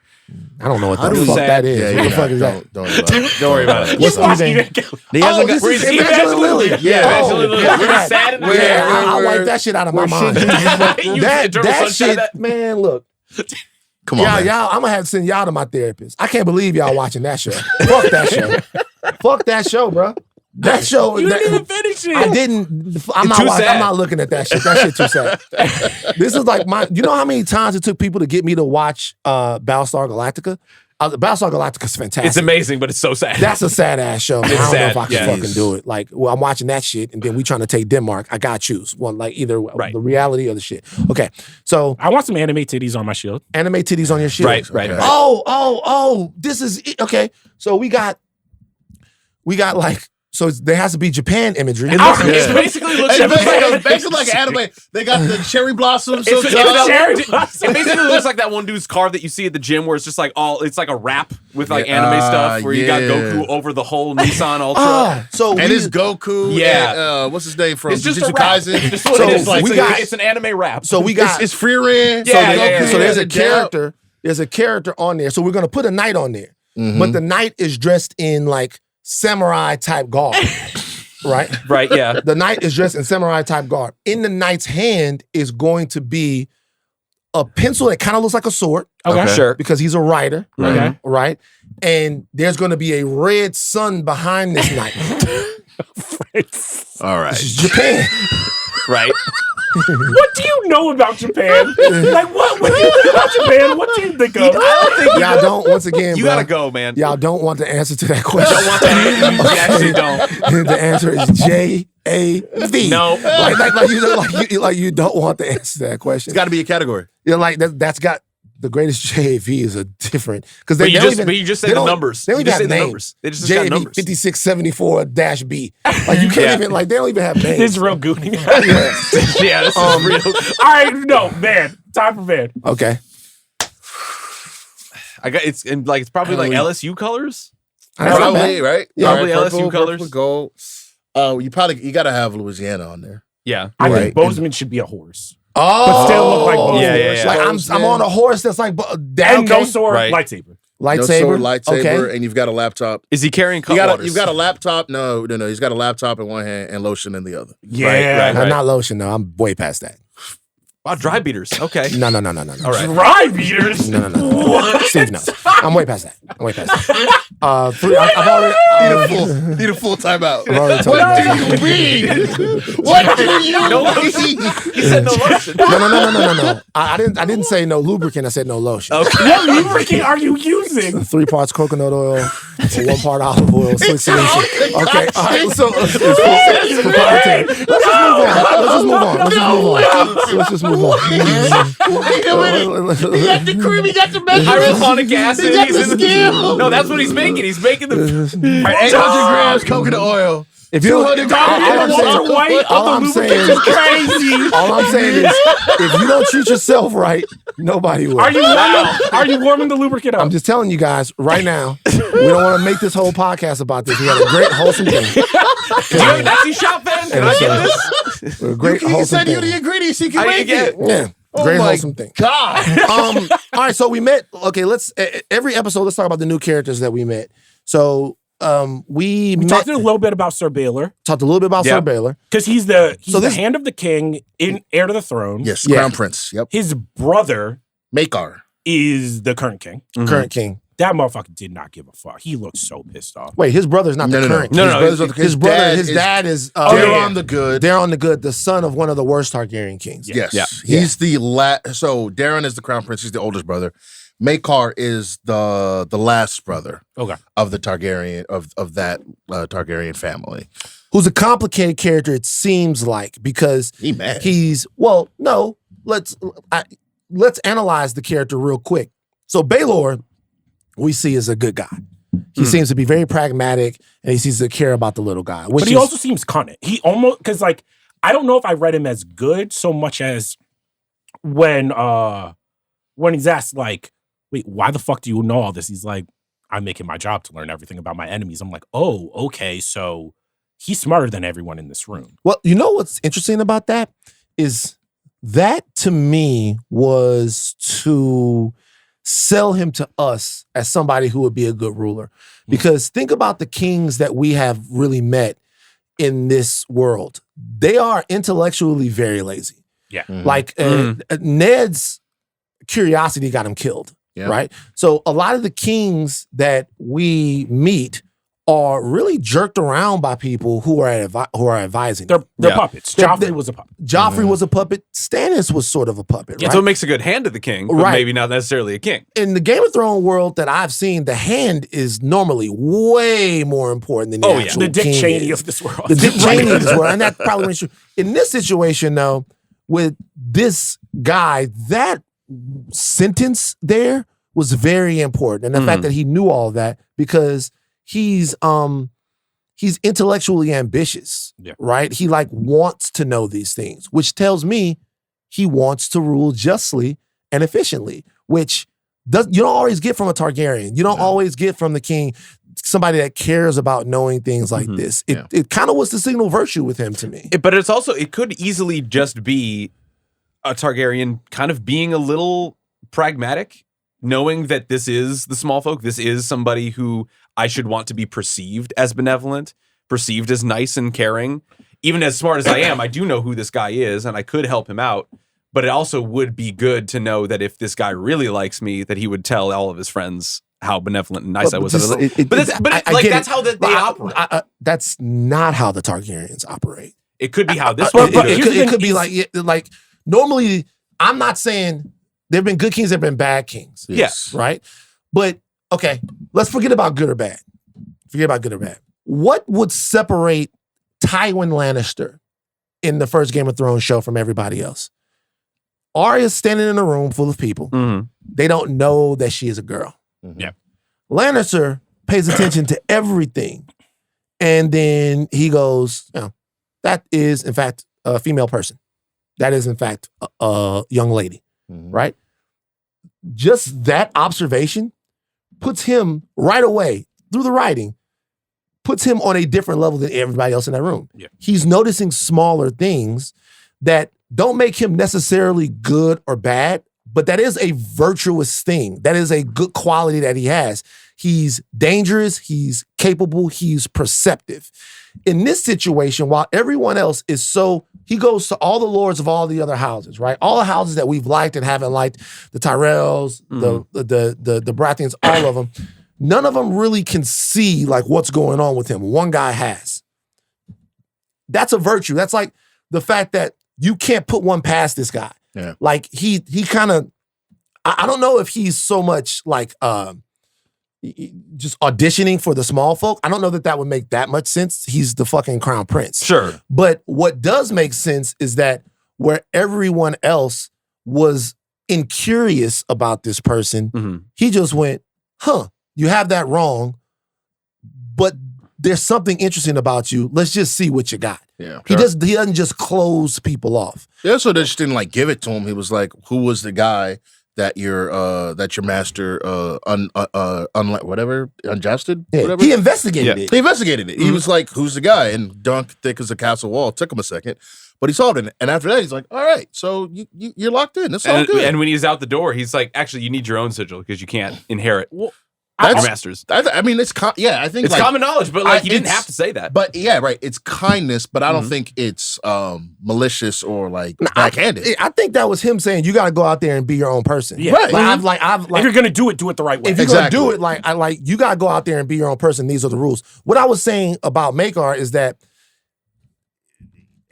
I don't know what How the do fuck we- that is. Yeah, What the fuck is that? Don't worry about it. What's Evan? He hasn't got. This is Evangeline Lilly. Yeah, Oh, Evangeline Lilly. yeah, Really sad in the chair. I wipe that shit out of my mind. that shit, man, look. Come on, man. Y'all, I'm gonna have to send y'all to my therapist. I can't believe y'all watching that show. Fuck that show. Fuck that show, bro. That show. You didn't even finish it. I didn't. I'm It's too not. sad. I'm not looking at that shit. That shit too sad. This is like my. You know how many times it took people to get me to watch Battlestar Galactica? Battlestar Galactica's fantastic. It's amazing, but it's so sad. That's a sad ass show. Man. I It's don't know sad, if I can yeah. fucking do it. Like, well, I'm watching that shit, and then we trying to take Denmark. I gotta choose one, like either Right. the reality or the shit. Okay, so I want some anime titties on my shield. anime titties on your shield. right. Okay. Oh, this is okay. So we got like. So there has to be Japan imagery. It basically looks It's basically like an anime. They got the cherry blossoms. It So basically looks like that one dude's car that you see at the gym where it's just like it's like a wrap with like anime stuff where you got Goku over the whole Nissan Ultra. So and it's Goku. Yeah. And, what's his name from It's just Jujutsu a wrap. Kaisen? Just what So it is. Like, we it's, got- it's an anime wrap. So we got It's Frieren. Yeah, so there's a Down. character. There's a character on there. So we're gonna put a knight on there, but the knight is dressed in like samurai type garb, right? right, yeah. The knight is dressed in samurai type garb. In the knight's hand is going to be a pencil that kind of looks like a sword. Okay. Sure. Because he's a writer. Okay. Right. And there's going to be a red sun behind this knight. All right. This is Japan. Right. What do you know about Japan? Like, what? When you think about Japan, what do you think of? I don't think Y'all don't, once again, you bro, gotta go, man. y'all don't want the answer to that You question. don't want that. You actually don't. The answer is JAV. No. Like you don't want the answer to that question. It's got to be a category. You're like that's got the greatest JAV is a different because But they you don't just, even but you just say they the don't- numbers. They don't You even just say have the names. numbers. They just got JAV numbers. 5674-B. Like you can't Yeah. even like they don't even have names. This is real gooning. Yeah, this is real. All right, no, man. Time for man. Okay. I got it's and like it's probably like LSU colors. That's not Probably, bad. right? Yeah. All Probably right, LSU colors. Gold. You got to have Louisiana on there. Yeah. I Right. think Bozeman should be a horse. Oh, But still look like both. Yeah. Like I'm on a horse that's like down And no sword, Right. lightsaber. lightsaber. No sword, lightsaber, Okay. and you've got a laptop. Is he carrying You've cutwaters? got a laptop. No. He's got a laptop in one hand and lotion in the other. Yeah. Right. Not lotion. No, I'm way past that. Wow, dry beaters. Okay. No. All right. Dry beaters. No. Steve knows. I'm way past that. I've already. Need a full timeout. I've already told you. What do you No lotion. He said no lotion. No. I didn't say no lubricant. I said no lotion. Okay. What lubricant are you using? 3 parts coconut oil, 1 part olive oil, slick solution. Okay, all right. So let's just move on. He got the cream. He got the Hyaluronic acid. He got He's the in skill. No, that's what he's making. He's making the 800 grams coconut oil. If you don't, 200 Walter White all of I'm the saying lubricant is crazy. all I'm saying is, if you don't treat yourself right, nobody will. Are you warming the lubricant up? I'm just telling you guys right now. We don't want to make this whole podcast about this. We had a great wholesome thing. Do you have a Nazi shop fan? Can I get this? A great He wholesome said you the thing. ingredients. He can I make get it. Yeah, Oh great my wholesome thing. God. All right, so we met. Okay, let's every episode. Let's talk about the new characters that we met. So we talked a little bit about Sir Baylor talked a little bit about Yeah. Sir Baylor. because he's the this- hand of the king, heir to the throne. Yes, Yeah. Crown Prince. Yep. His brother Makar. is the current king. Current king. That motherfucker did not give a fuck. He looked so pissed off. Wait, his brother's not the current. No, king. no, His brother. His dad is. They're yeah. on the good. They're on the good. The son of one of the worst Targaryen kings. Yes. Yeah. He's the so Darren is the crown prince. He's the oldest brother. Makar is the last brother Okay. of the Targaryen of that Targaryen family. Who's a complicated character? It seems like because He mad. he's no. Let's analyze the character real quick. So Baylor, we see is a good guy. He seems to be very pragmatic, and he seems to care about the little guy. Which But he also seems cunning. He almost because like I don't know if I read him as good so much as when he's asked like, wait, why the fuck do you know all this? He's like, I'm making my job to learn everything about my enemies. I'm like, oh, okay, so he's smarter than everyone in this room. Well, you know what's interesting about that is that to me was to sell him to us as somebody who would be a good ruler. Because think about the kings that we have really met in this world. They are intellectually very lazy. Yeah. Like Ned's curiosity got him killed, right? So a lot of the kings that we meet are really jerked around by people who are advising. They're puppets. Joffrey was a puppet. Joffrey was a puppet. Stannis was sort of a puppet, right? So it makes a good hand to the king, but maybe not necessarily a king. In the Game of Thrones world that I've seen, the hand is normally way more important than the actual the Dick king Cheney is. of this world. The Dick Cheney of this world. And that probably rings true. In this situation, though, with this guy, that sentence there was very important. And the fact that he knew all of that, because he's intellectually ambitious, right? He wants to know these things, which tells me he wants to rule justly and efficiently, which you don't always get from a Targaryen. You don't always get from the king somebody that cares about knowing things like this. It kind of was the signal virtue with him to me. But it could easily just be a Targaryen kind of being a little pragmatic, knowing that this is the small folk. This is somebody who I should want to be perceived as benevolent, perceived as nice and caring. Even as smart as I am, I do know who this guy is, and I could help him out. But it also would be good to know that if this guy really likes me, that he would tell all of his friends how benevolent and nice I was. That's how they operate. That's not how the Targaryens operate. It could be how this one. It could be like normally. I'm not saying there've been good kings, there've been bad kings. Yes, right. But okay, let's forget about good or bad. Forget about good or bad. What would separate Tywin Lannister in the first Game of Thrones show from everybody else? Arya's standing in a room full of people. They don't know that she is a girl. Yeah. Lannister pays attention to everything. And then he goes, that is, in fact, a female person. That is, in fact, a young lady, right? Just that observation puts him right away, through the writing, puts him on a different level than everybody else in that room. Yeah. He's noticing smaller things that don't make him necessarily good or bad, but that is a virtuous thing. That is a good quality that he has. He's dangerous, he's capable, he's perceptive. In this situation, while everyone else is he goes to all the lords of all the other houses, right? All the houses that we've liked and haven't liked, the Tyrells, the Baratheons, all of them. None of them really can see what's going on with him. One guy has. That's a virtue. That's like the fact that you can't put one past this guy. Yeah. He kind of, I don't know if he's so much just auditioning for the small folk. I don't know that would make that much sense. He's the fucking crown prince. Sure. But what does make sense is that where everyone else was incurious about this person, he just went, you have that wrong, but there's something interesting about you. Let's just see what you got. Yeah, he doesn't just close people off. Yeah, so they just didn't give it to him. He was like, "Who was the guy that your master unjusted? Yeah, whatever." He investigated it. He investigated it. He was like, "Who's the guy?" And Dunk, thick as a castle wall. It took him a second, but he solved it. And after that, he's like, "All right, so you're locked in. That's all good." And when he's out the door, he's like, "Actually, you need your own sigil because you can't inherit." That's masters. I mean, it's I think it's common knowledge, but you didn't have to say that. But yeah, right. It's kindness, but I don't think it's malicious or backhanded. I think that was him saying you got to go out there and be your own person. Yeah. Right. If you're gonna do it the right way. If you're gonna do it, you got to go out there and be your own person. These are the rules. What I was saying about Maekar is that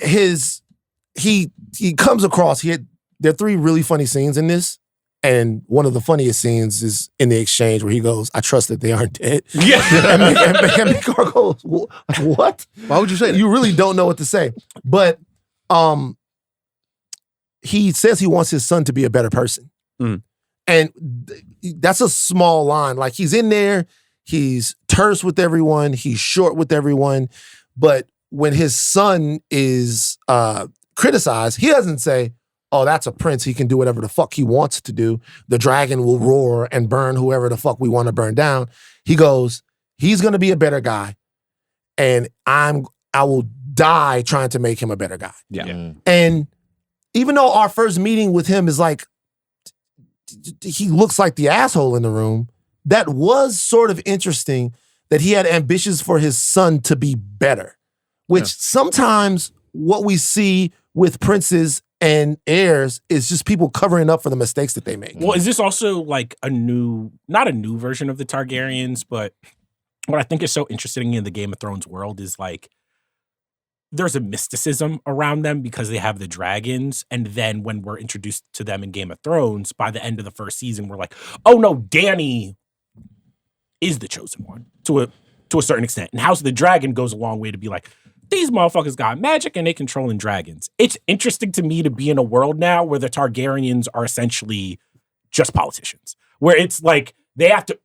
he comes across. There are 3 really funny scenes in this. And one of the funniest scenes is in the exchange where he goes, "I trust that they aren't dead." Yeah. and Maekar goes, "What? Why would you say that?" You really don't know what to say. But he says he wants his son to be a better person. And that's a small line. He's in there, he's terse with everyone, he's short with everyone. But when his son is criticized, he doesn't say, "Oh, that's a prince. He can do whatever the fuck he wants to do. The dragon will roar and burn whoever the fuck we want to burn down." He goes, "He's going to be a better guy. And I will die trying to make him a better guy." Yeah. And even though our first meeting with him is like, he looks like the asshole in the room, that was sort of interesting that he had ambitions for his son to be better, which sometimes what we see with princes and heirs is just people covering up for the mistakes that they make. Well, is this also like not a new version of the Targaryens, but what I think is so interesting in the Game of Thrones world is like, there's a mysticism around them because they have the dragons. And then when we're introduced to them in Game of Thrones, by the end of the first season, we're like, oh no, Dany is the chosen one to a certain extent. And House of the Dragon goes a long way to be like, these motherfuckers got magic and they controlling dragons. It's interesting to me to be in a world now where the Targaryens are essentially just politicians, where it's like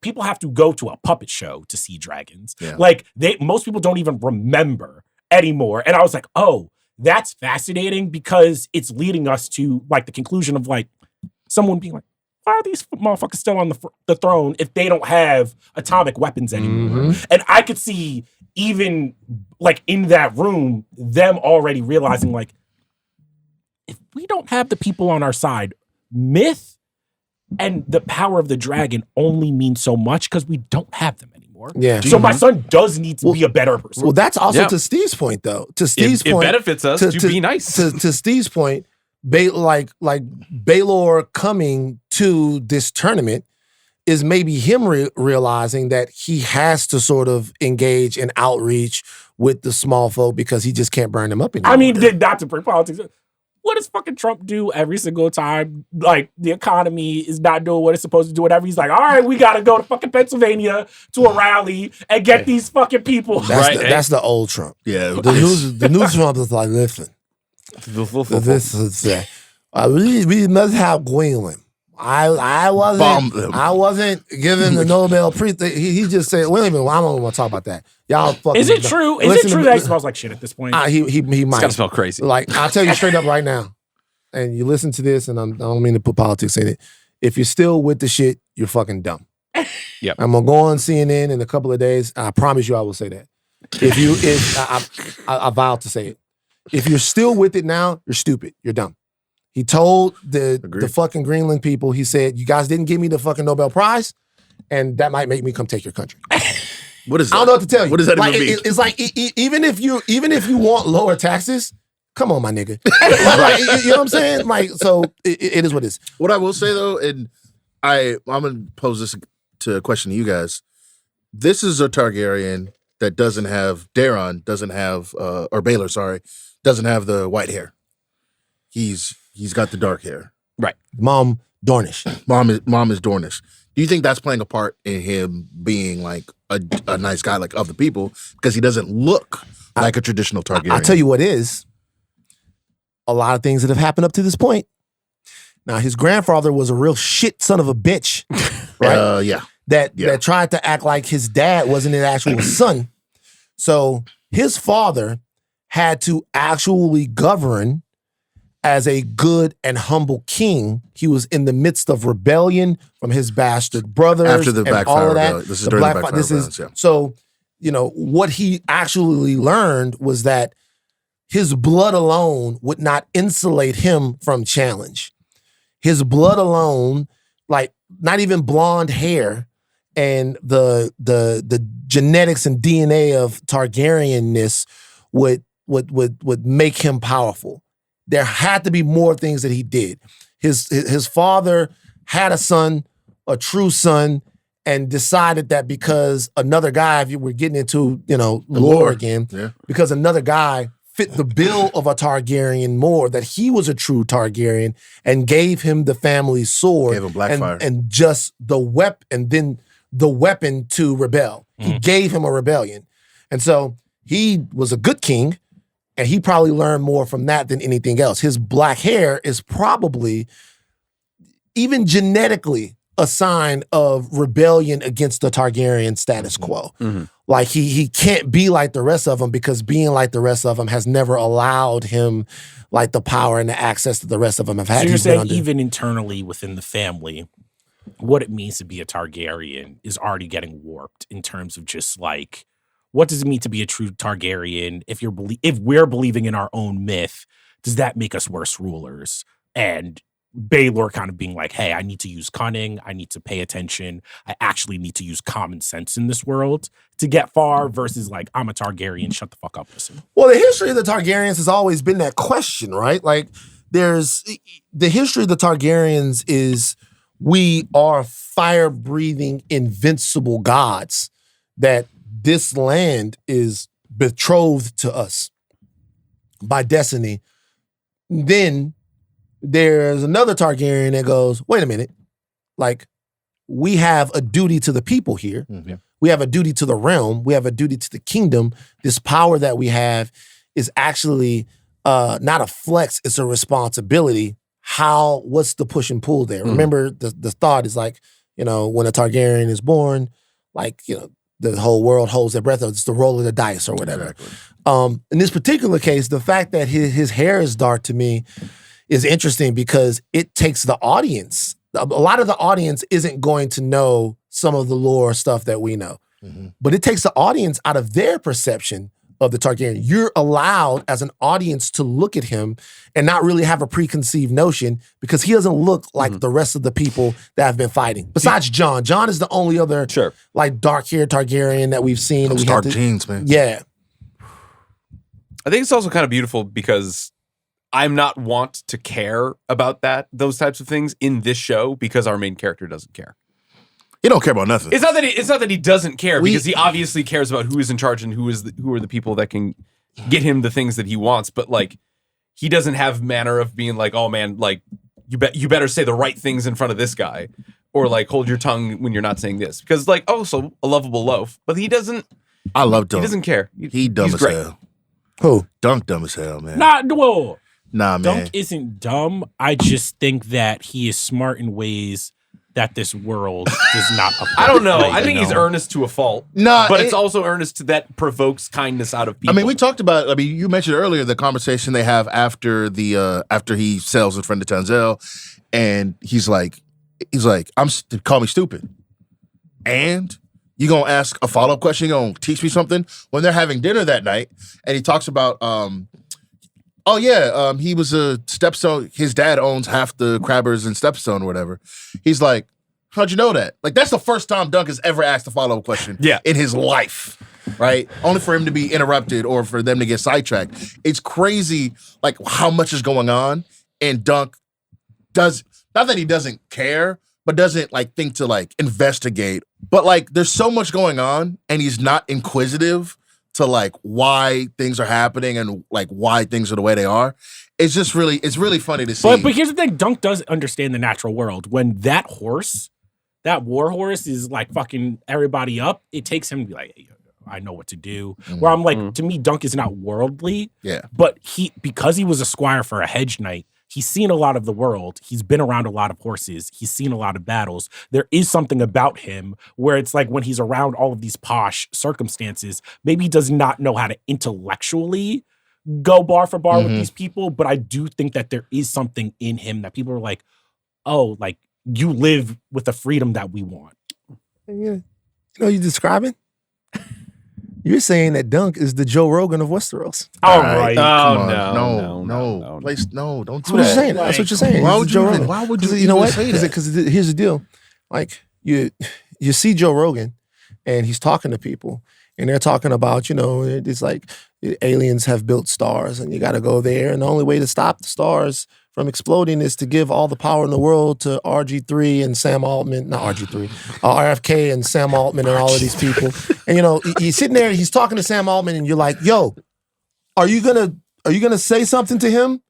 people have to go to a puppet show to see dragons. Yeah. Like most people don't even remember anymore. And I was like, oh, that's fascinating because it's leading us to like the conclusion of like someone being like, why are these motherfuckers still on the throne if they don't have atomic weapons anymore? Mm-hmm. And I could see even like in that room, them already realizing like, if we don't have the people on our side, myth and the power of the dragon only mean so much because we don't have them anymore. Yeah. So my son does need to be a better person. Well, that's also to Steve's point, though. To Steve's point, it benefits us to be nice. To Steve's point, like Baelor coming to this tournament is maybe him realizing that he has to sort of engage in outreach with the small folk because he just can't burn them up anymore. I mean, not to bring politics. What does fucking Trump do every single time? Like, the economy is not doing what it's supposed to do, whatever. He's like, all right, we got to go to fucking Pennsylvania to a rally and get these fucking people. That's the old Trump. Yeah. The new Trump is like, listen, this is we must have Greenland. I wasn't given the Nobel Prize. He just said, wait a minute, I don't want to talk about that. Y'all fucking. Is it true? Is it true that he smells like shit at this point? He might. It's gotta smell crazy. Like, I'll tell you straight up right now, and you listen to this, and I don't mean to put politics in it. If you're still with the shit, you're fucking dumb. Yep. I'm gonna go on CNN in a couple of days. I promise you I will say that. I vow to say it. If you're still with it now, you're stupid. You're dumb. He told the fucking Greenland people, he said, you guys didn't give me the fucking Nobel Prize, and that might make me come take your country. What is that? I don't know what to tell you. What does that even mean? It's like, even if you want lower taxes, come on, my nigga. Like, you know what I'm saying? Like, so it is what it is. What I will say, though, and I'm going to pose this to a question to you guys. This is a Targaryen that doesn't have, or Baelor, sorry, doesn't have the white hair. He's got the dark hair. Right. Mom, Dornish. Mom is Dornish. Do you think that's playing a part in him being like a nice guy, like of the people, because he doesn't look like a traditional Targaryen? I'll tell you what is. A lot of things that have happened up to this point. Now, his grandfather was a real shit son of a bitch, right? Yeah. That tried to act like his dad wasn't his actual son. So his father had to actually govern as a good and humble king. He was in the midst of rebellion from his bastard brothers. After the and Blackfire all of that. Rebellion. This is during the Blackfire Rebellion. So, what he actually learned was that his blood alone would not insulate him from challenge. His blood alone, like not even blonde hair and the genetics and DNA of Targaryenness would make him powerful. There had to be more things that he did. His father had a son, a true son, and decided that because another guy, if you were getting into, lore again, because another guy fit the bill of a Targaryen more, that he was a true Targaryen and gave him the family sword. Gave him Blackfire. And just the weapon, and then the weapon to rebel. He gave him a rebellion. And so he was a good king, and he probably learned more from that than anything else. His black hair is probably, even genetically, a sign of rebellion against the Targaryen status quo. Mm-hmm. Like, he can't be like the rest of them because being like the rest of them has never allowed him like the power and the access that the rest of them have had. So you're saying even internally within the family, what it means to be a Targaryen is already getting warped in terms of just like, what does it mean to be a true Targaryen if we're believing in our own myth does that make us worse rulers? And Baelor kind of being like, hey, I need to use cunning. I need to pay attention. I actually need to use common sense in this world to get far versus like, I'm a Targaryen. Shut the fuck up, listen. Well, the history of the Targaryens has always been that question, right? Like, there's the history of the Targaryens is we are fire-breathing, invincible gods that this land is betrothed to us by destiny. Then there's another Targaryen that goes, wait a minute, like, we have a duty to the people here. Mm-hmm. We have a duty to the realm. We have a duty to the kingdom. This power that we have is actually not a flex, it's a responsibility. What's the push and pull there? Remember, the thought is like, when a Targaryen is born, like, the whole world holds their breath. It's the roll of the dice or whatever. Exactly. In this particular case, the fact that his hair is dark to me is interesting because it takes the audience. A lot of the audience isn't going to know some of the lore stuff that we know. Mm-hmm. But it takes the audience out of their perception of the Targaryen. You're allowed as an audience to look at him and not really have a preconceived notion because he doesn't look like the rest of the people that have been fighting. Besides Jon. Jon is the only other like dark-haired Targaryen that we've seen. Those dark jeans, man. Yeah. I think it's also kind of beautiful because I'm not want to care about those types of things in this show because our main character doesn't care. He don't care about nothing. It's not that he doesn't care because he obviously cares about who is in charge and who are the people that can get him the things that he wants. But like, he doesn't have manner of being like, oh man, like you better say the right things in front of this guy, or like hold your tongue when you're not saying this because like so a lovable loaf. But he doesn't. I love Dunk. He doesn't care. He dumb He's as great. hell. Who? Dunk dumb as hell, man. Nah, man. Dunk isn't dumb. I just think that he is smart in ways that this world does not apply. I don't know. I think he's earnest to a fault. But it's also earnest that provokes kindness out of people. I mean, we talked about. You mentioned earlier the conversation they have after he sells in front of Tanzel, and he's like, call me stupid, and you gonna ask a follow-up question? You gonna teach me something? When they're having dinner that night, and he talks about, he was a Stepstone. His dad owns half the Crabbers in Stepstone or whatever. He's like, how'd you know that? Like, that's the first time Dunk has ever asked a follow-up question in his life, right? Only for him to be interrupted or for them to get sidetracked. It's crazy, like, how much is going on, and Dunk does, not that he doesn't care, but doesn't, like, think to, like, investigate. But, like, there's so much going on, and he's not inquisitive to like why things are happening and like why things are the way they are. It's just really funny to see. But here's the thing, Dunk does understand the natural world. When that war horse is like fucking everybody up, it takes him to be like, hey, I know what to do. Mm-hmm. Where I'm like, to me, Dunk is not worldly. Yeah. But because he was a squire for a hedge knight, he's seen a lot of the world. He's been around a lot of horses. He's seen a lot of battles. There is something about him where it's like when he's around all of these posh circumstances, maybe he does not know how to intellectually go bar for bar with these people. But I do think that there is something in him that people are like, oh, like you live with the freedom that we want. Yeah. You know you're describing? You're saying that Dunk is the Joe Rogan of Westeros. All right. No. Please, no, don't do that. That's what you're saying. Why would you you know what? say that? Because here's the deal. Like, you see Joe Rogan, and he's talking to people, and they're talking about, it's like aliens have built stars, and you got to go there, and the only way to stop the stars from exploding is to give all the power in the world to RG3 and Sam Altman, not RG3, RFK and Sam Altman and all of these people. And he's sitting there, he's talking to Sam Altman, and you're like, yo, are you gonna say something to him?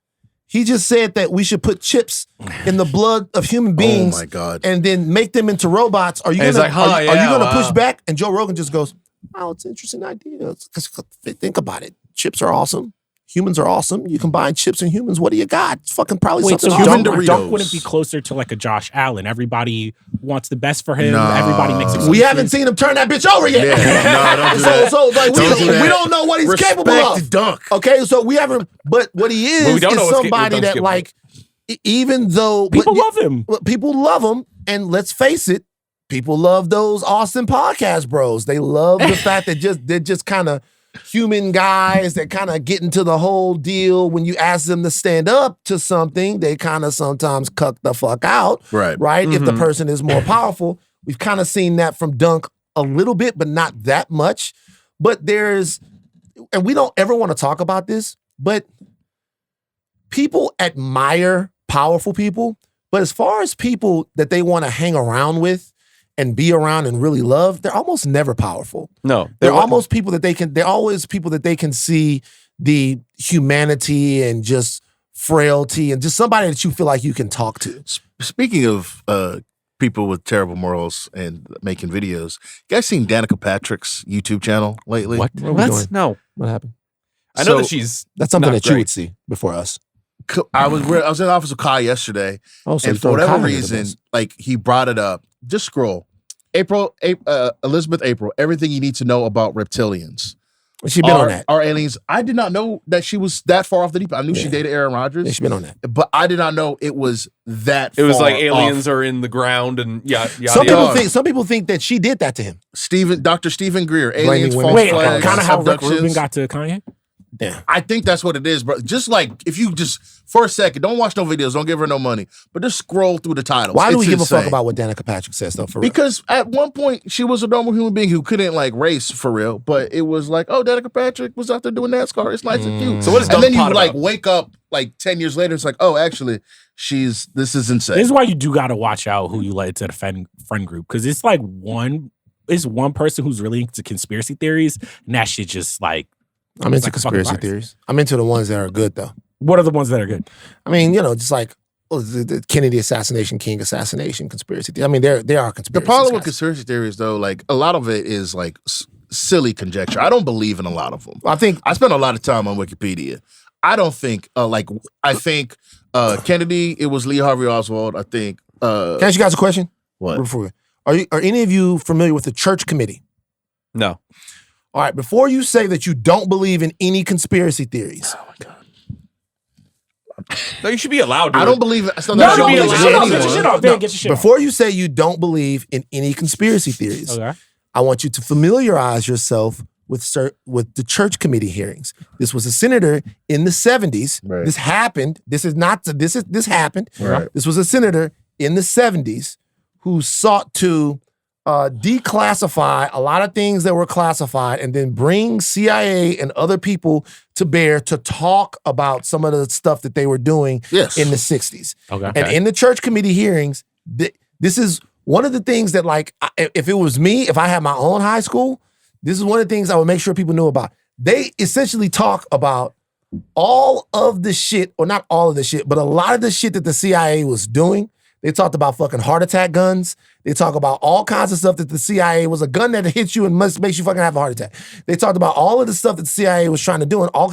He just said that we should put chips in the blood of human beings, oh my God, and then make them into robots. Are you gonna push back? And Joe Rogan just goes, oh, it's an interesting idea. Think about it. Chips are awesome. Humans are awesome. You combine chips and humans. What do you got? It's fucking probably something. So Dunk wouldn't be closer to like a Josh Allen. Everybody wants the best for him. Everybody makes excuses. We haven't seen him turn that bitch over yet. Yeah. No, don't do that. So like we don't know what he's capable of. Dunk. Okay, so we haven't. But what he is somebody that like, even though people love him. People love him, and let's face it, people love those Austin podcast bros. They love the fact that they're just kind of human guys that kind of get into the whole deal. When you ask them to stand up to something, they kind of sometimes cuck the fuck out. Right. Right? If the person is more powerful. We've kind of seen that from Dunk a little bit, but not that much. But there's, and we don't ever want to talk about this, but people admire powerful people. But as far as people that they want to hang around with and be around and really love, they're almost never powerful. No. They're almost people that they're always people that they can see the humanity and just frailty and just somebody that you feel like you can talk to. Speaking of people with terrible morals and making videos, you guys seen Danica Patrick's YouTube channel lately? What are we doing? No. What happened? I know that she's That's something not that you great. would see before us. I was in the office with Kai yesterday, Oh, so and for whatever reason, like he brought it up. Just scroll. Elizabeth April, everything you need to know about reptilians. She been on that. Are aliens. I did not know that she was that far off the deep end. I knew she dated Aaron Rodgers. Yeah, she been on that. But I did not know it was that It was far like aliens off. are in the ground and yada. Some people think that she did that to him. Dr. Stephen Greer, Blaming aliens, women. false Wait, flags, kind of how Rick abductions. Rubin got to Kanye? Yeah. I think that's what it is, bro. Just like, if you just, for a second, don't watch no videos, don't give her no money, but just scroll through the titles. Why do we It's give a fuck insane. about what Danica Patrick says though? For real? Because at one point, she was a normal human being who couldn't like race for real, but it was like, oh, Danica Patrick was out there doing NASCAR. It's nice and cute. So what is and then you Pot like about? wake up like 10 years later, it's like, oh, actually, this is insane. This is why you do got to watch out who you let into the friend group, because it's like one person who's really into conspiracy theories, and that shit just like. I'm into like a fucking conspiracy virus. theories. I'm into the ones that are good though. What are the ones that are good? I mean, just like the Kennedy assassination, King assassination, conspiracy theories. I mean, they are conspiracy. The problem with conspiracy theories, though, like a lot of it is like silly conjecture. I don't believe in a lot of them. I think I spent a lot of time on Wikipedia. I don't think I think Kennedy, it was Lee Harvey Oswald. I think Can I ask you guys a question? What? Before are any of you familiar with the Church Committee? No. All right, before you say that you don't believe in any conspiracy theories. Oh my God. No, you should be allowed to. I don't believe it. So No, that no, should be get your allowed shit off. to Get your anyone. shit off. Dan, get your shit off. Before you say you don't believe in any conspiracy theories, Okay. I want you to familiarize yourself with the Church Committee hearings. This was a senator in the 70s. Right. This happened. This happened. Right. This was a senator in the 70s who sought to declassify a lot of things that were classified and then bring CIA and other people to bear to talk about some of the stuff that they were doing Yes. in the 60s. Okay. And in the Church Committee hearings, this is one of the things that, like, if it was me, if I had my own high school, this is one of the things I would make sure people knew about. They essentially talk about all of the shit, or not all of the shit, but a lot of the shit that the CIA was doing. They talked about fucking heart attack guns. They talk about all kinds of stuff that the CIA was a gun that hits you and makes you fucking have a heart attack. They talked about all of the stuff that the CIA was trying to do and all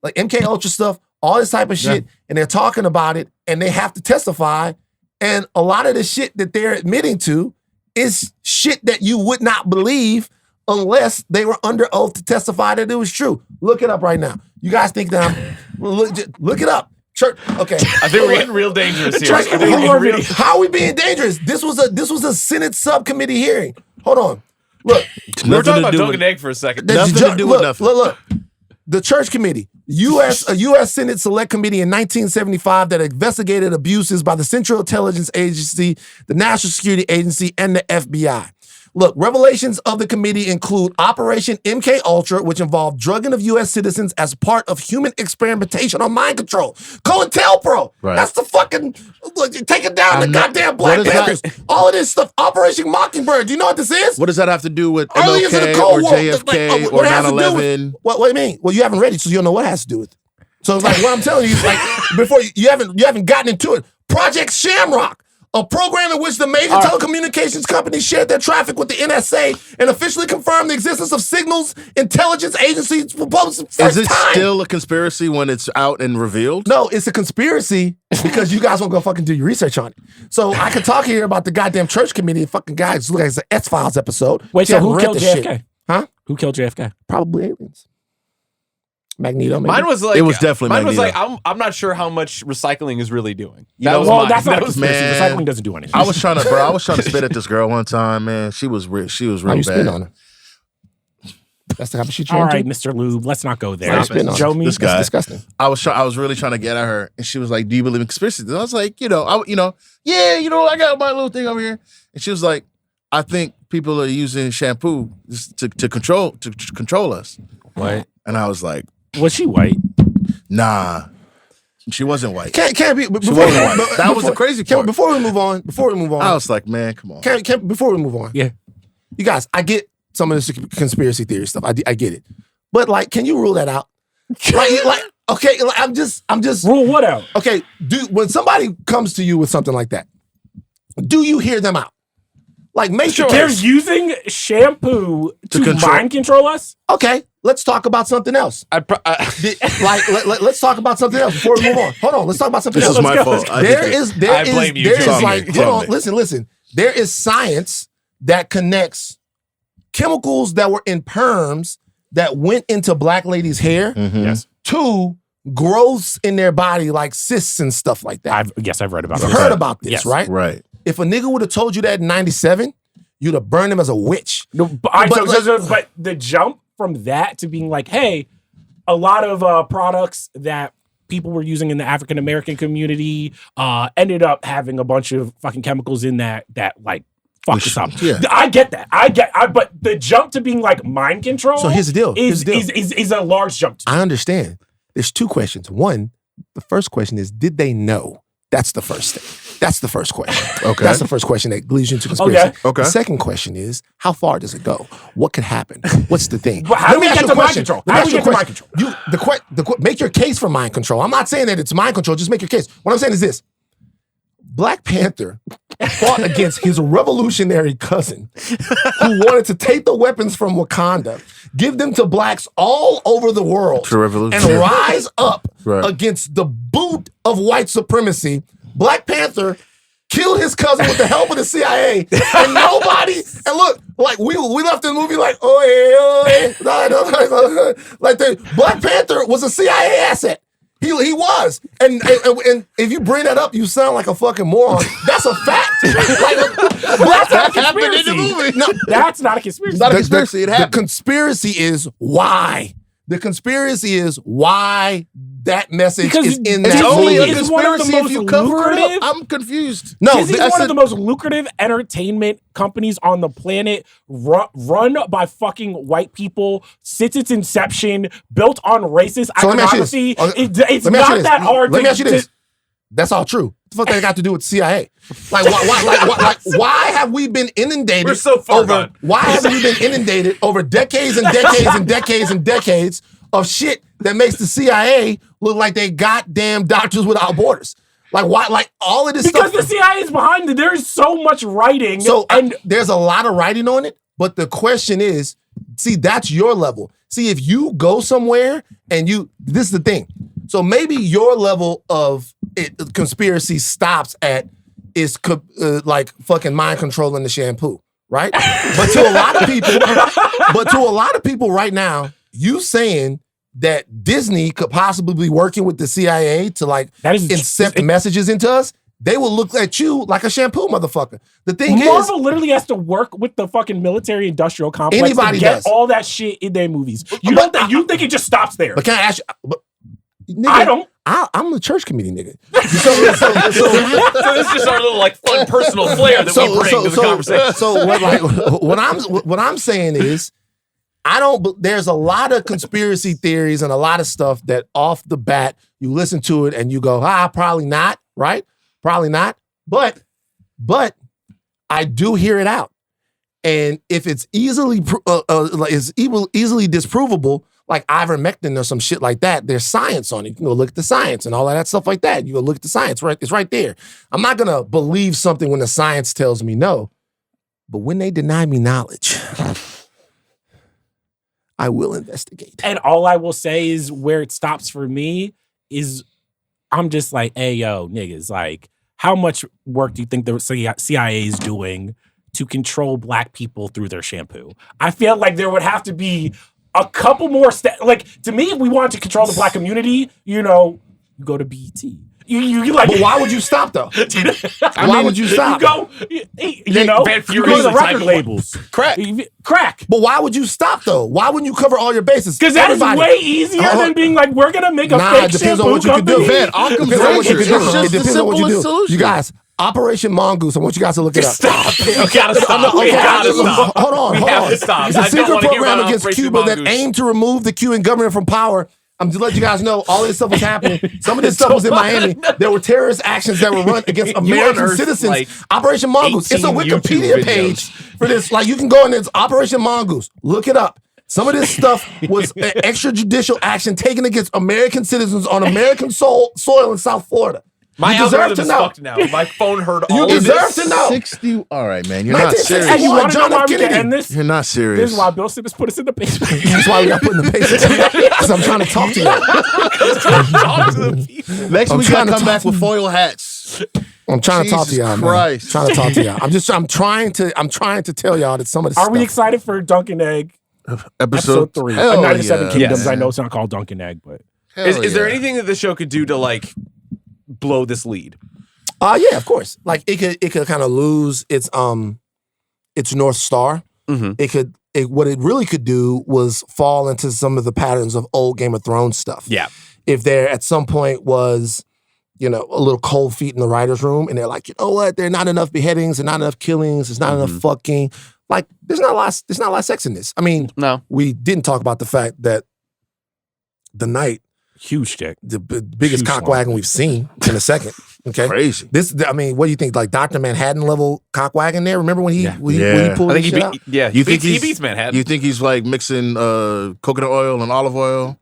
like MK Ultra stuff, all this type of shit. And they're talking about it and they have to testify. And a lot of the shit that they're admitting to is shit that you would not believe unless they were under oath to testify that it was true. Look it up right now. You guys think that look it up. Church, okay. I think we're getting real dangerous here. Church, I think we're getting real- how are we being dangerous? This was a Senate subcommittee hearing. Hold on. Look. We were talking Nothing to about do Dunk with- and Egg for a second. Nothing to do with nothing. Look. The Church Committee, a U.S. Senate Select Committee in 1975 that investigated abuses by the Central Intelligence Agency, the National Security Agency, and the FBI. Look, revelations of the committee include Operation MK Ultra, which involved drugging of U.S. citizens as part of human experimentation on mind control. COINTELPRO. Right. That's the fucking, look, taking down the goddamn Black what is Panthers. that? All of this stuff. Operation Mockingbird. Do you know what this is? What does that have to do with Early into the MLK Cold or War, JFK like, or what it has to do with- 9/11? What do you mean? Well, you haven't read it, so you don't know what it has to do with it. So it's like what I'm telling you is like before you haven't gotten into it. Project Shamrock, a program in which the major telecommunications companies shared their traffic with the NSA and officially confirmed the existence of signals intelligence agencies for the first Is it time. still a conspiracy when it's out and revealed? No, it's a conspiracy because you guys won't go fucking do your research on it. So I could talk here about the goddamn Church Committee and fucking guys look like it's an X-Files episode. Wait, You so haven't who read killed this shit. JFK? Huh? Who killed JFK? Probably aliens. Magneto, maybe. Mine was like It was definitely mine was like Magneto. I'm not sure how much recycling is really doing. That was Well, mine. that's not That a was- conspiracy. man. Recycling doesn't do anything. I was trying to spit at this girl one time, man. She was real How you spin bad. on her? That's the type of shit you All into? right, Mr. Lube, let's not go there. Stop it. Jomi, This guy. That's disgusting. I was really trying to get at her, and she was like, "Do you believe in conspiracy?" And I was like, yeah, I got my little thing over here. And she was like, "I think people are using shampoo to control us." What? And I was like, was she white? "Nah, she wasn't white. Can't be. She wasn't white. That was the crazy part." Before we move on, I was like, "Man, come on." Before we move on, Yeah. you guys, I get some of this conspiracy theory stuff. I get it, but like, can you rule that out? Okay, like, I'm just Rule what out? okay. When somebody comes to you with something like that, do you hear them out? Like, make sure They're using shampoo to mind control us? Okay, let's talk about something else. Let's talk about something else before we move on. Hold on, let's talk about something This else. is my fault. I blame you, Jomi. Hold on, listen. There is science that connects chemicals that were in perms that went into black ladies' hair Yes. to growths in their body like cysts and stuff like that. I've read about You've it. heard about this, Yes. right? Right. If a nigga would have told you that in 97, you'd have burned him as a witch. No, but the jump from that to being like, hey, a lot of products that people were using in the African American community ended up having a bunch of fucking chemicals in that like fuck us up. Yeah. I get that. But the jump to being like mind control. So here's the deal. Is a large jump. I understand. There's two questions. One, the first question is, did they know? That's the first thing. That's the first question. Okay. That's the first question that leads you into conspiracy. Okay. The second question is, how far does it go? What could happen? What's the thing? But how do we get to mind control? How do we get to mind control? Make your case for mind control. I'm not saying that it's mind control. Just make your case. What I'm saying is this. Black Panther fought against his revolutionary cousin who wanted to take the weapons from Wakanda, give them to blacks all over the world, and rise up against the boot of white supremacy. Black Panther killed his cousin with the help of the CIA, and nobody. And look, like we left the movie like, like Black Panther was a CIA asset. He was, and if you bring that up, you sound like a fucking moron. That's a fact. That's not a conspiracy. In the movie. No, that's not a conspiracy. It's not a conspiracy. It happened. The conspiracy is why. The conspiracy is why that message is in that It's only movie. a conspiracy if you cover it up. I'm confused. No, Disney's one of the most lucrative entertainment companies on the planet, run by fucking white people since its inception, built on racist iconography. It's not that hard. Let me ask you this. That's all true. What the fuck that got to do with CIA? Why have we been inundated? We're so far gone. Why have we been inundated over decades and decades and decades and decades of shit that makes the CIA look like they goddamn Doctors Without Borders? Like why? Like all of this because stuff. Because the CIA is behind it. There's so much writing. And there's a lot of writing on it. But the question is, see, that's your level. See, if you go somewhere and this is the thing. So maybe your level of conspiracy stops at like fucking mind controlling the shampoo, right? But to a lot of people right now, you saying that Disney could possibly be working with the CIA to like incept messages into us, they will look at you like a shampoo motherfucker. The thing Marvel literally has to work with the fucking military industrial complex anybody to get does. All that shit in their movies. You think it just stops there? But can I ask you? Nigga, I don't. I'm the church committee nigga. So this is just our little like fun personal flair that we bring to the conversation. So what I'm saying is, there's a lot of conspiracy theories and a lot of stuff that off the bat you listen to it and you go, probably not, right? Probably not. But I do hear it out, and if it's easily disprovable, like ivermectin or some shit like that, there's science on it. You can go look at the science and all of that stuff like that. You go look at the science, right? It's right there. I'm not gonna believe something when the science tells me no, but when they deny me knowledge, I will investigate. And all I will say is where it stops for me is I'm just like, hey, yo, niggas, like, how much work do you think the CIA is doing to control black people through their shampoo? I feel like there would have to be a couple more steps. Like, to me, if we wanted to control the black community, you go to BET. You like. But why would you stop though? Why would you stop? You know, Van you Fury go is to the the type record of- labels. Crack. But why would you stop though? Why wouldn't you cover all your bases? Because that is Everybody- way easier than being like, we're gonna make a Nah, fake it depends shampoo on what you can do. company. Van, Occam's Depends on what you razor. can do. It's just It the depends on what you simplest do. solution. You guys, Operation Mongoose. I want you guys to look it up. Stop. We gotta stop. Okay, We gotta stop. Hold on. We have to stop. It's a I don't secret wanna hear program about against Operation Cuba that Mongoose. aimed to remove the Cuban government from power. I'm just letting you guys know all this stuff was happening. Some of this stuff was in Miami. There were terrorist actions that were run against American unearthed, citizens. like, Operation Mongoose. It's a 18 Wikipedia YouTube page videos. for this. Like you can go in. It's Operation Mongoose. Look it up. Some of this stuff was extrajudicial action taken against American citizens on American soil in South Florida. My You deserve algorithm to is know. fucked now. My phone heard You all of deserve this. to know. 60. All right, man. You're not 1960. serious. Hey, you want to know John why F. we can Kennedy. end this? You're not This serious. is why Bill Simmons put us in the basement. That's why we got put in the basement. Because I'm trying to talk to you. Talk to the people. Next I'm week, trying I to come talk back to with you. foil hats. I'm trying to talk to Jesus y'all, man. Christ. Trying to talk to y'all. I'm trying to tell y'all that some of this Are we stuff. excited for Dunkin' Egg Episode 3? Hell Night of the Seven yeah. Kingdoms. Yes. I know it's not called Dunkin' Egg, but Hell Is there yeah. anything that the show could do to like blow this lead? Yeah, of course. Like it could kind of lose its North Star. Mm-hmm. What it really could do was fall into some of the patterns of old Game of Thrones stuff. Yeah. If there at some point was, a little cold feet in the writer's room and they're like, you know what, there are not enough beheadings, there's not enough killings, there's not enough fucking. Like, there's not a lot of sex in this. I mean, No. we didn't talk about the fact that the Knight, huge dick. the biggest Huge cockwagon we've seen in a second. Okay. Crazy. What do you think? Like Dr. Manhattan level cockwagon there? Remember when he when he Yeah. pulled I think his shit out? he think he he's- beats Manhattan. You think he's like mixing coconut oil and olive oil?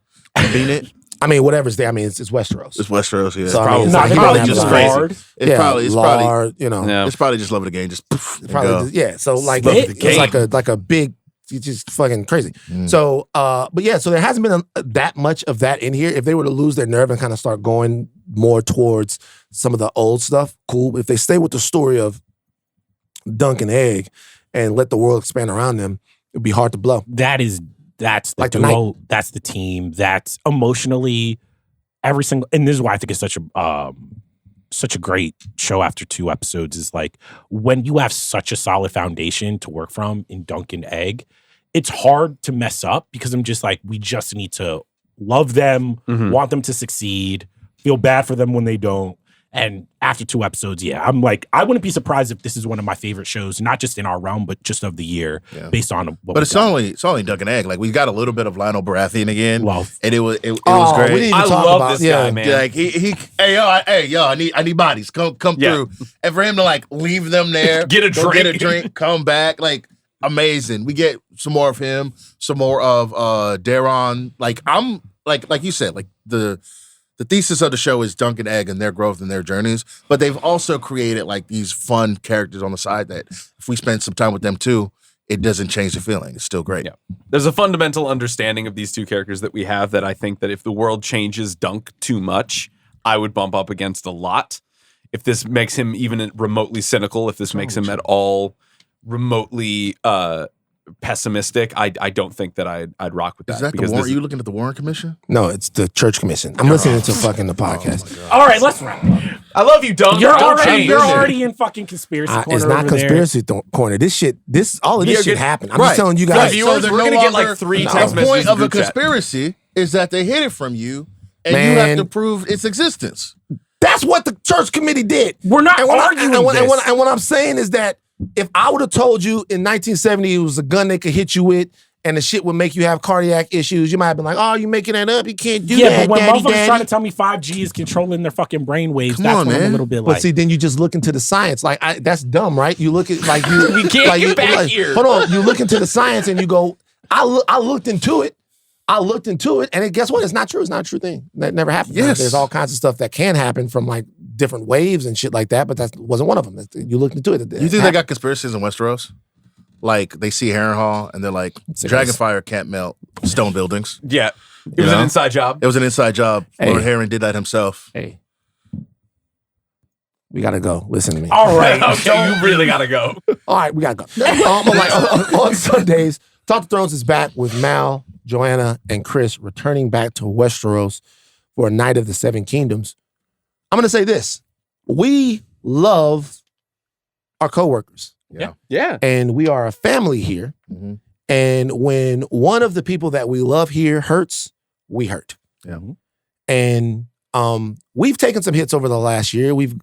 Bean it? I mean, whatever's there. I mean, it's Westeros. It's Westeros, yeah. So, I mean, probably, it's Nah, like they he probably doesn't just have crazy. a- lard. It's probably Yeah. it's probably just love of the game. Just poof, and Probably go. just- yeah. So like Love it, the it's game. like a big, it's just fucking crazy. Mm. So, but yeah, so there hasn't been that much of that in here. If they were to lose their nerve and kind of start going more towards some of the old stuff, cool. If they stay with the story of Dunkin' Egg and let the world expand around them, it'd be hard to blow. That's the Like the duo. That's the team. That's emotionally every single. And this is why I think it's such a great show after 2 episodes. Is like when you have such a solid foundation to work from in Dunkin' Egg, it's hard to mess up because I'm just like, we just need to love them, want them to succeed, feel bad for them when they don't. And after 2 episodes, I'm like, I wouldn't be surprised if this is one of my favorite shows, not just in our realm, but just of the year, based on what. But it's only Dunkin' Egg. Like we got a little bit of Lionel Baratheon again, Well, and it was We great. didn't even I talk love about this guy, man. Like he hey yo, I need bodies. Come Yeah. through. And for him to like leave them there, Get a go get a drink. drink, come back, like amazing. We get some more of him, some more of Daron. Like I'm like you said, like the thesis of the show is Dunkin' Egg and their growth and their journeys, but they've also created like these fun characters on the side that if we spend some time with them too, it doesn't change the feeling. It's still great. Yeah. There's a fundamental understanding of these two characters that we have that I think that if the world changes Dunk too much, I would bump up against a lot. If this makes him even remotely cynical, if this makes him at all remotely pessimistic, I don't think that I'd rock with that. Is that the because Warren? this- You looking at the Warren Commission? No, it's the Church Commission. I'm listening to fucking the podcast. all right, let's wrap. I love you, Dunk. You're Don't already change. in fucking conspiracy corner. It's not over there. conspiracy corner. All of We this are shit good- happened. I'm Right. just telling you For guys. viewers, they're we're no gonna get like longer- 3 No. text The messages. point in the of a group chat. conspiracy is that they hid it from you, and you Man. have to prove its existence. That's what the church committee did. We're not And what arguing and what- and this. what- and what I'm saying is that if I would have told you in 1970 it was a gun they could hit you with and the shit would make you have cardiac issues, you might have been like, oh, you making that up. You can't do Yeah, that, but when daddy, motherfuckers daddy. trying to tell me 5G is controlling their fucking brain waves, that's on, when I'm a man. little bit But like. see, then you just look into the science. Like, that's dumb, right? You look at, like, you... We can't like, get you, back like, here. Hold on. You look into the science and you go, I looked into it. And guess what? It's not true. It's not a true thing. That never happened. Yes. There's all kinds of stuff that can happen from, like, different waves and shit like that, but that wasn't one of them. You looked into it. You think they got conspiracies in Westeros? Like they see Harrenhal and they're like, Dragonfire can't melt stone buildings. Yeah. It was know? an inside job. It was an inside job. Hey. Lord Harren did that himself. Hey, we gotta go. Listen to me. All right. Okay, you really gotta go. All right, we gotta go. On Sundays, Talk to Thrones is back with Mal, Joanna, and Chris returning back to Westeros for a Night of the Seven Kingdoms. I'm going to say this. We love our coworkers. Yeah. And we are a family here. Mhm. And when one of the people that we love here hurts, we hurt. Yeah. And we've taken some hits over the last year. We've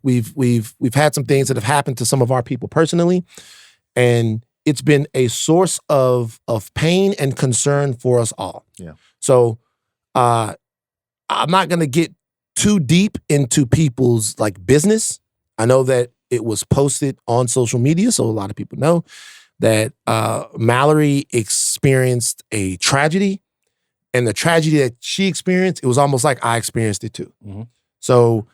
had some things that have happened to some of our people personally, and it's been a source of pain and concern for us all. Yeah. So I'm not gonna get too deep into people's like business. I know that it was posted on social media, so a lot of people know that Mallory experienced a tragedy. And the tragedy that she experienced, it was almost like I experienced it too. Mhm. So,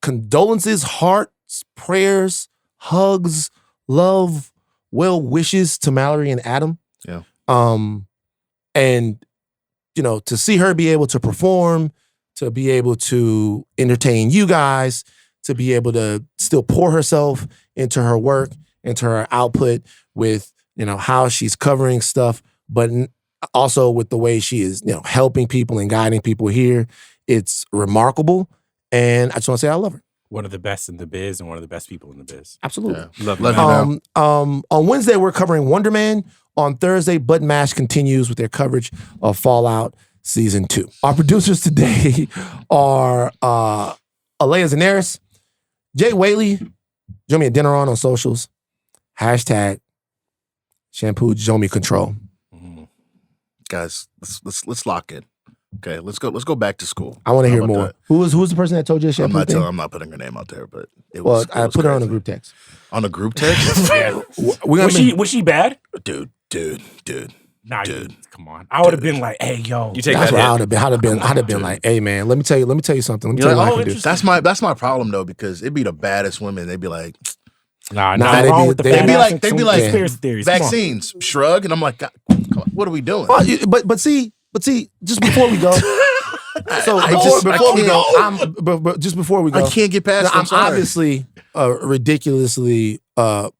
condolences, hearts, prayers, hugs, love, well wishes to Mallory and Adam. Yeah. And to see her be able to perform, to be able to entertain you guys, to be able to still pour herself into her work, into her output with how she's covering stuff, but also with the way she is, helping people and guiding people here. It's remarkable. And I just want to say I love her. One of the best in the biz and one of the best people in the biz. Absolutely. Yeah. Love Love you, you, man. man. On Wednesday, we're covering Wonder Man. On Thursday, Button Mash continues with their coverage of Fallout Season 2. Our producers today are Aleya Zenieris, Jade, Whaley, Jomi Adeniran on socials, # shampoo Jomi Control. Guys, let's lock in. Okay, let's go back to school. I want to How hear about more. that? Who's the person that told you the I'm shampoo thing? I'm not putting her name out there, but it Well, was. I put her on a group text. On a group text, We're gonna Was she bad? dude. Nah, Dude. come on. I would have been like, hey, yo. You take That's that what hit. I'd have been like, hey man, let me tell you something. Let me You're tell you like, what I oh, can do. That's my problem though, because it'd be the baddest women. They'd be like Nah, Nah, they wrong be- with the they fat be ass like- and they be some like- conspiracy theories. Come on. vaccines. Shrug, and I'm like, God, come on, what are we doing? Well, but see, just before we go. So just before we go, I can't get past. I'm I'm sorry. obviously ridiculously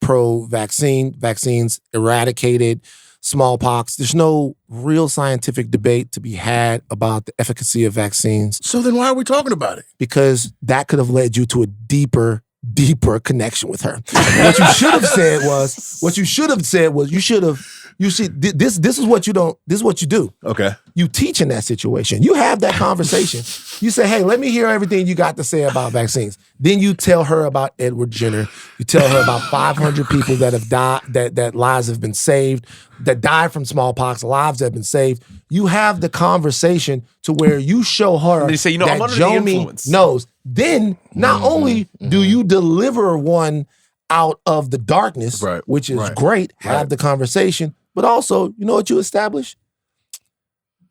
pro-vaccine. Vaccines eradicated smallpox. There's no real scientific debate to be had about the efficacy of vaccines So then why are we talking about it? because that could have led you to a deeper connection with her. What you should have said was this is what you do. Okay. You teach in that situation. You have that conversation. You say, hey, let me hear everything you got to say about vaccines. Then you tell her about Edward Jenner. You tell her about 500 people that have died, that lives have been saved, that died from smallpox, lives have been saved. You have the conversation to where you show her And they say, that I'm under the Jomi influence. knows. Then not only do you deliver one out of the darkness, Right, which is right, great, have right. the conversation, but also, you know what you establish?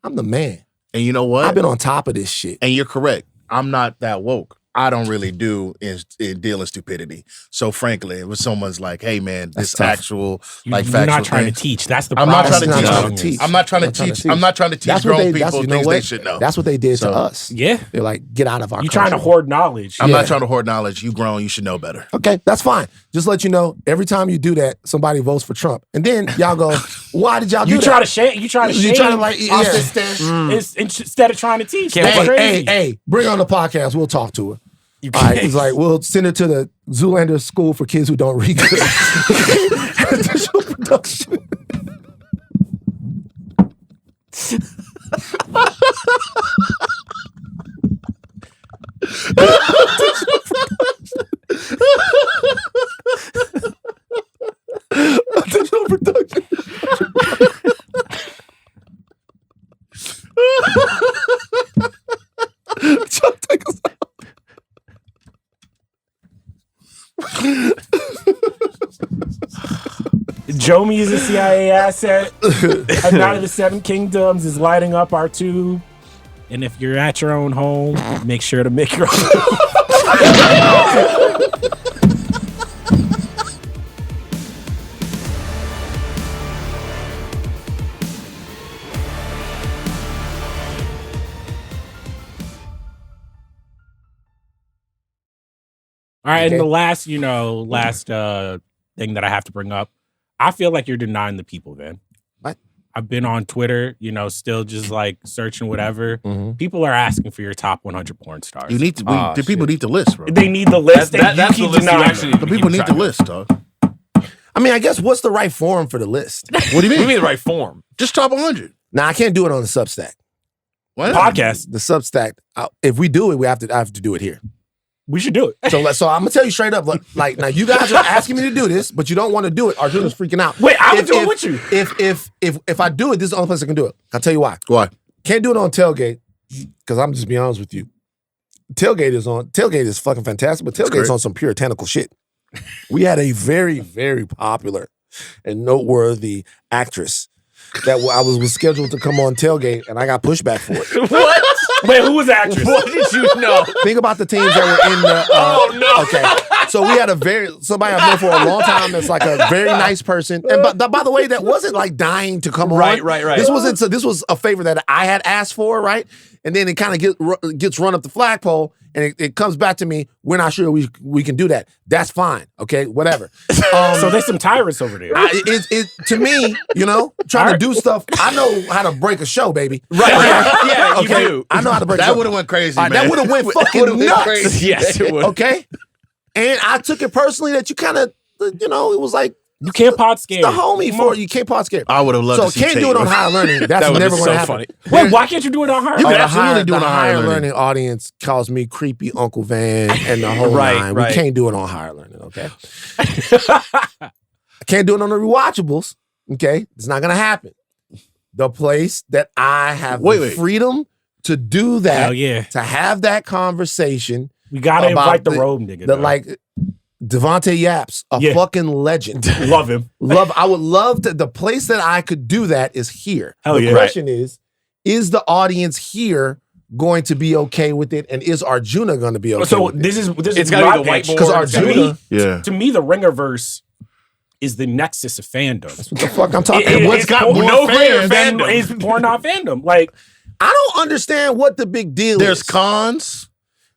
I'm the man. And you know what? I've been on top of this shit. And you're correct. I'm not that woke. I don't really do in deal in stupidity. So frankly, if someone's like, "Hey man, That's this tough. actual You're factual not trying things. to teach. That's the I'm problem. not trying to That's teach. not trying to teach. I'm not trying to Not trying to teach. teach. I'm not trying to teach That's what grown they. people You know things what? they should know. That's what they did So- to us. Yeah. They're like, get out of our. You trying to country. hoard knowledge. I'm Yeah. not trying to hoard knowledge. You grown. You should know better. Okay, that's fine. Just let you know, every time you do that, somebody votes for Trump, and then y'all go, why did y'all do You that? try to shame. You try to You shame. try to like, our yeah. sister instead of trying to teach. Can't That's wait. crazy. Hey, bring her on the podcast. We'll talk to her. You All right, can't. it's like we'll send her to the Zoolander School for kids who don't read good. Additional production. Additional production. Chuck, take us out. Jomi is a CIA asset. A Night of the Seven Kingdoms is lighting up our tube. And if you're at your own home, make sure to make your own. All right, Okay. and the last thing that I have to bring up, I feel like you're denying the people, Van. What? I've been on Twitter, still just like searching whatever. Mm-hmm. People are asking for your top 100 porn stars. You need to. The people need the list, bro. They need the list. That's the list you actually The people need the list, dog. I mean, I guess what's the right forum for the list? What do you mean? What do you mean the right form? Just top 100. Now I can't do it on the Substack. Why not? Podcast. The Substack. If we do it, I have to do it here. We should do it. So I'm gonna tell you straight up, like now you guys are asking me to do this, but you don't want to do it. Arjuna's freaking out. Wait, I would do it with you. If I do it, this is the only place I can do it. I'll tell you why. Why? Can't do it on Tailgate because I'm just being honest with you. Tailgate is fucking fantastic, but Tailgate's on some puritanical shit. We had a very, very popular and noteworthy actress that I was scheduled to come on Tailgate, and I got pushback for it. What? Wait, who was the actress? What did you know? Think about the teams that were in the. Oh, no. Okay, so we had somebody I've known for a long time that's like a very nice person, and by the way, that wasn't like dying to come on. Right. This wasn't. So this was a favor that I had asked for, right? And then it kind of gets run up the flagpole, and it comes back to me. We're not sure we can do that. That's fine. Okay, whatever. So there's some tyrants over there. To me, trying to do stuff. I know how to break a show, baby. Right. Yeah, you do. I know how to break a show. That would have went crazy, man. That would have went fucking nuts. Yes, it would. Okay? And I took it personally that you kind of, it was like, You can't pod scare. the homie for you. Can't pod scare. I would have loved to So see can't do it on higher learning. That's That would never be going to so happen. funny. Wait, why can't you do it on her? You could the absolutely do it on the higher learning. audience calls me creepy Uncle Van and the whole nine. We Right. can't do it on higher learning, okay? I can't do it on the rewatchables, okay? It's not going to happen. The place that I have the freedom to do that, Hell yeah. to have that conversation. We gotta about invite the robe nigga. though. Like Devontae Yaps, a fucking legend. Love him. I would love to. The place that I could do that is here. Hell the yeah. question is the audience here going to be okay with it, and is Arjuna going to be okay? So with it? this is It's my gotta be the pitch. whiteboard. Because Arjuna, Yeah. To me, the Ringerverse is the nexus of fandom. what the fuck I'm talking. It- What's it's got porn- more no fans? fandom. Fandom is porn not fandom. Like I don't understand what the big deal There's is. cons.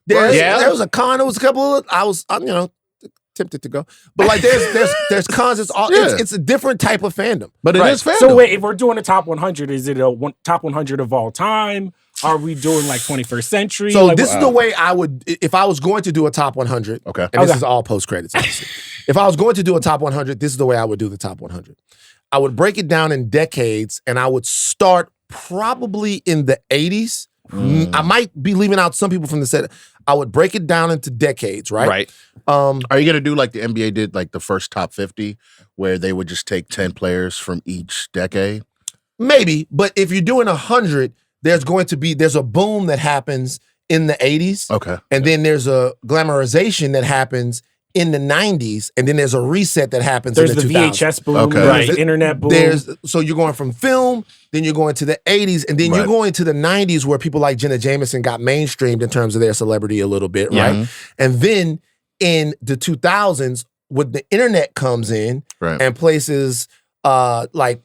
There was a con. There was a couple of. I was tempted to go, but like there's cons. It's a different type of fandom. But it is fandom. So wait, if we're doing a top 100, is it top 100 of all time? Are we doing like 21st century? So like, this is the way I would, if I was going to do a top 100. Okay. And this is all post credits, obviously. If I was going to do a top 100, this is the way I would do the top 100. I would break it down in decades, and I would start probably in the 80s. I might be leaving out some people from the set. I would break it down into decades, right? Right. Are you going to do like the NBA did, like the first top 50, where they would just take 10 players from each decade? Maybe, but if you're doing 100, there's a boom that happens in the 80s. Okay. And then there's a glamorization that happens in the 90s, and then there's a reset that happens there's in the the 2000s. VHS boom, Okay. there's the internet boom. So you're going from film, then you're going to the 80s, and then you're going to the 90s where people like Jenna Jameson got mainstreamed in terms of their celebrity a little bit, right? And then in the 2000s, when the internet comes in and places like,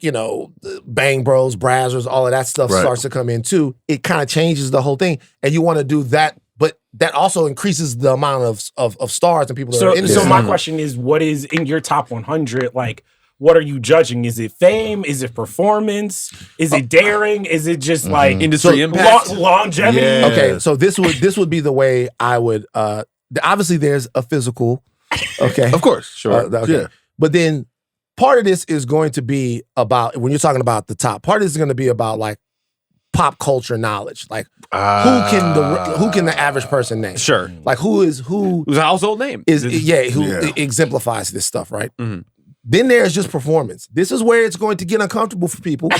Bang Bros, Brazzers, all of that stuff starts to come in too, it kind of changes the whole thing. And you want to do that, but that also increases the amount of stars and people that are in this. So my question is, what is in your top 100? Like, what are you judging? Is it fame? Is it performance? Is it daring? Is it just like Industry impact? Longevity? Yeah. Okay, so this would be the way I would. Obviously, there's a physical. Okay, Of course. Sure. okay. Yeah. But then part of this is going to be about, when you're talking about the top. Part of this is going to be about like pop culture knowledge, like who can the average person name? Sure. Like who's Who's a household name? exemplifies this stuff, right? Then there's just performance. This is where it's going to get uncomfortable for people.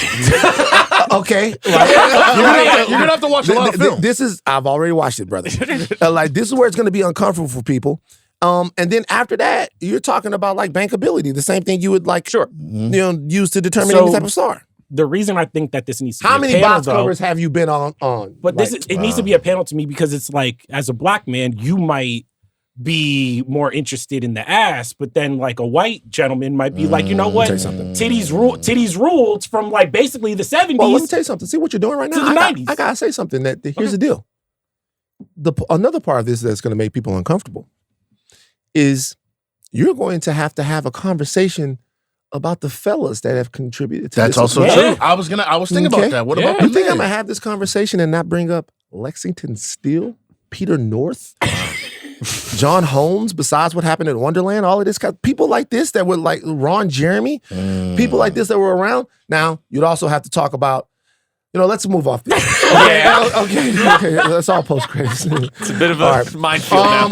Okay, You're gonna have to watch a lot of film. This is, I've already watched it, brother. Like this is where it's going to be uncomfortable for people. And then after that, you're talking about like bankability, the same thing you would like, use to determine any type of star. The reason I think that this needs to How be many a panel, box covers have you been on? But it needs to be a panel to me, because it's like, as a black man, you might be more interested in the ass, but then like a white gentleman might be like, you know what? Titties ruled from like basically the 70s. Well, let me tell you something. See what you're doing right now? To the 90s. I gotta say something. Here's the deal. Another part of this that's going to make people uncomfortable is you're going to have a conversation about the fellas that have contributed to That's this also as well. true. I was thinking Okay. about that. What about You the think I'm men? gonna have this conversation and not bring up Lexington Steele, Peter North, John Holmes? Besides what happened in Wonderland, all of this people like this that were like Ron Jeremy, people like this that were around. Now you'd also have to talk about. Let's move off this. Okay, okay. That's all post credits. It's a bit of a All right. minefield now.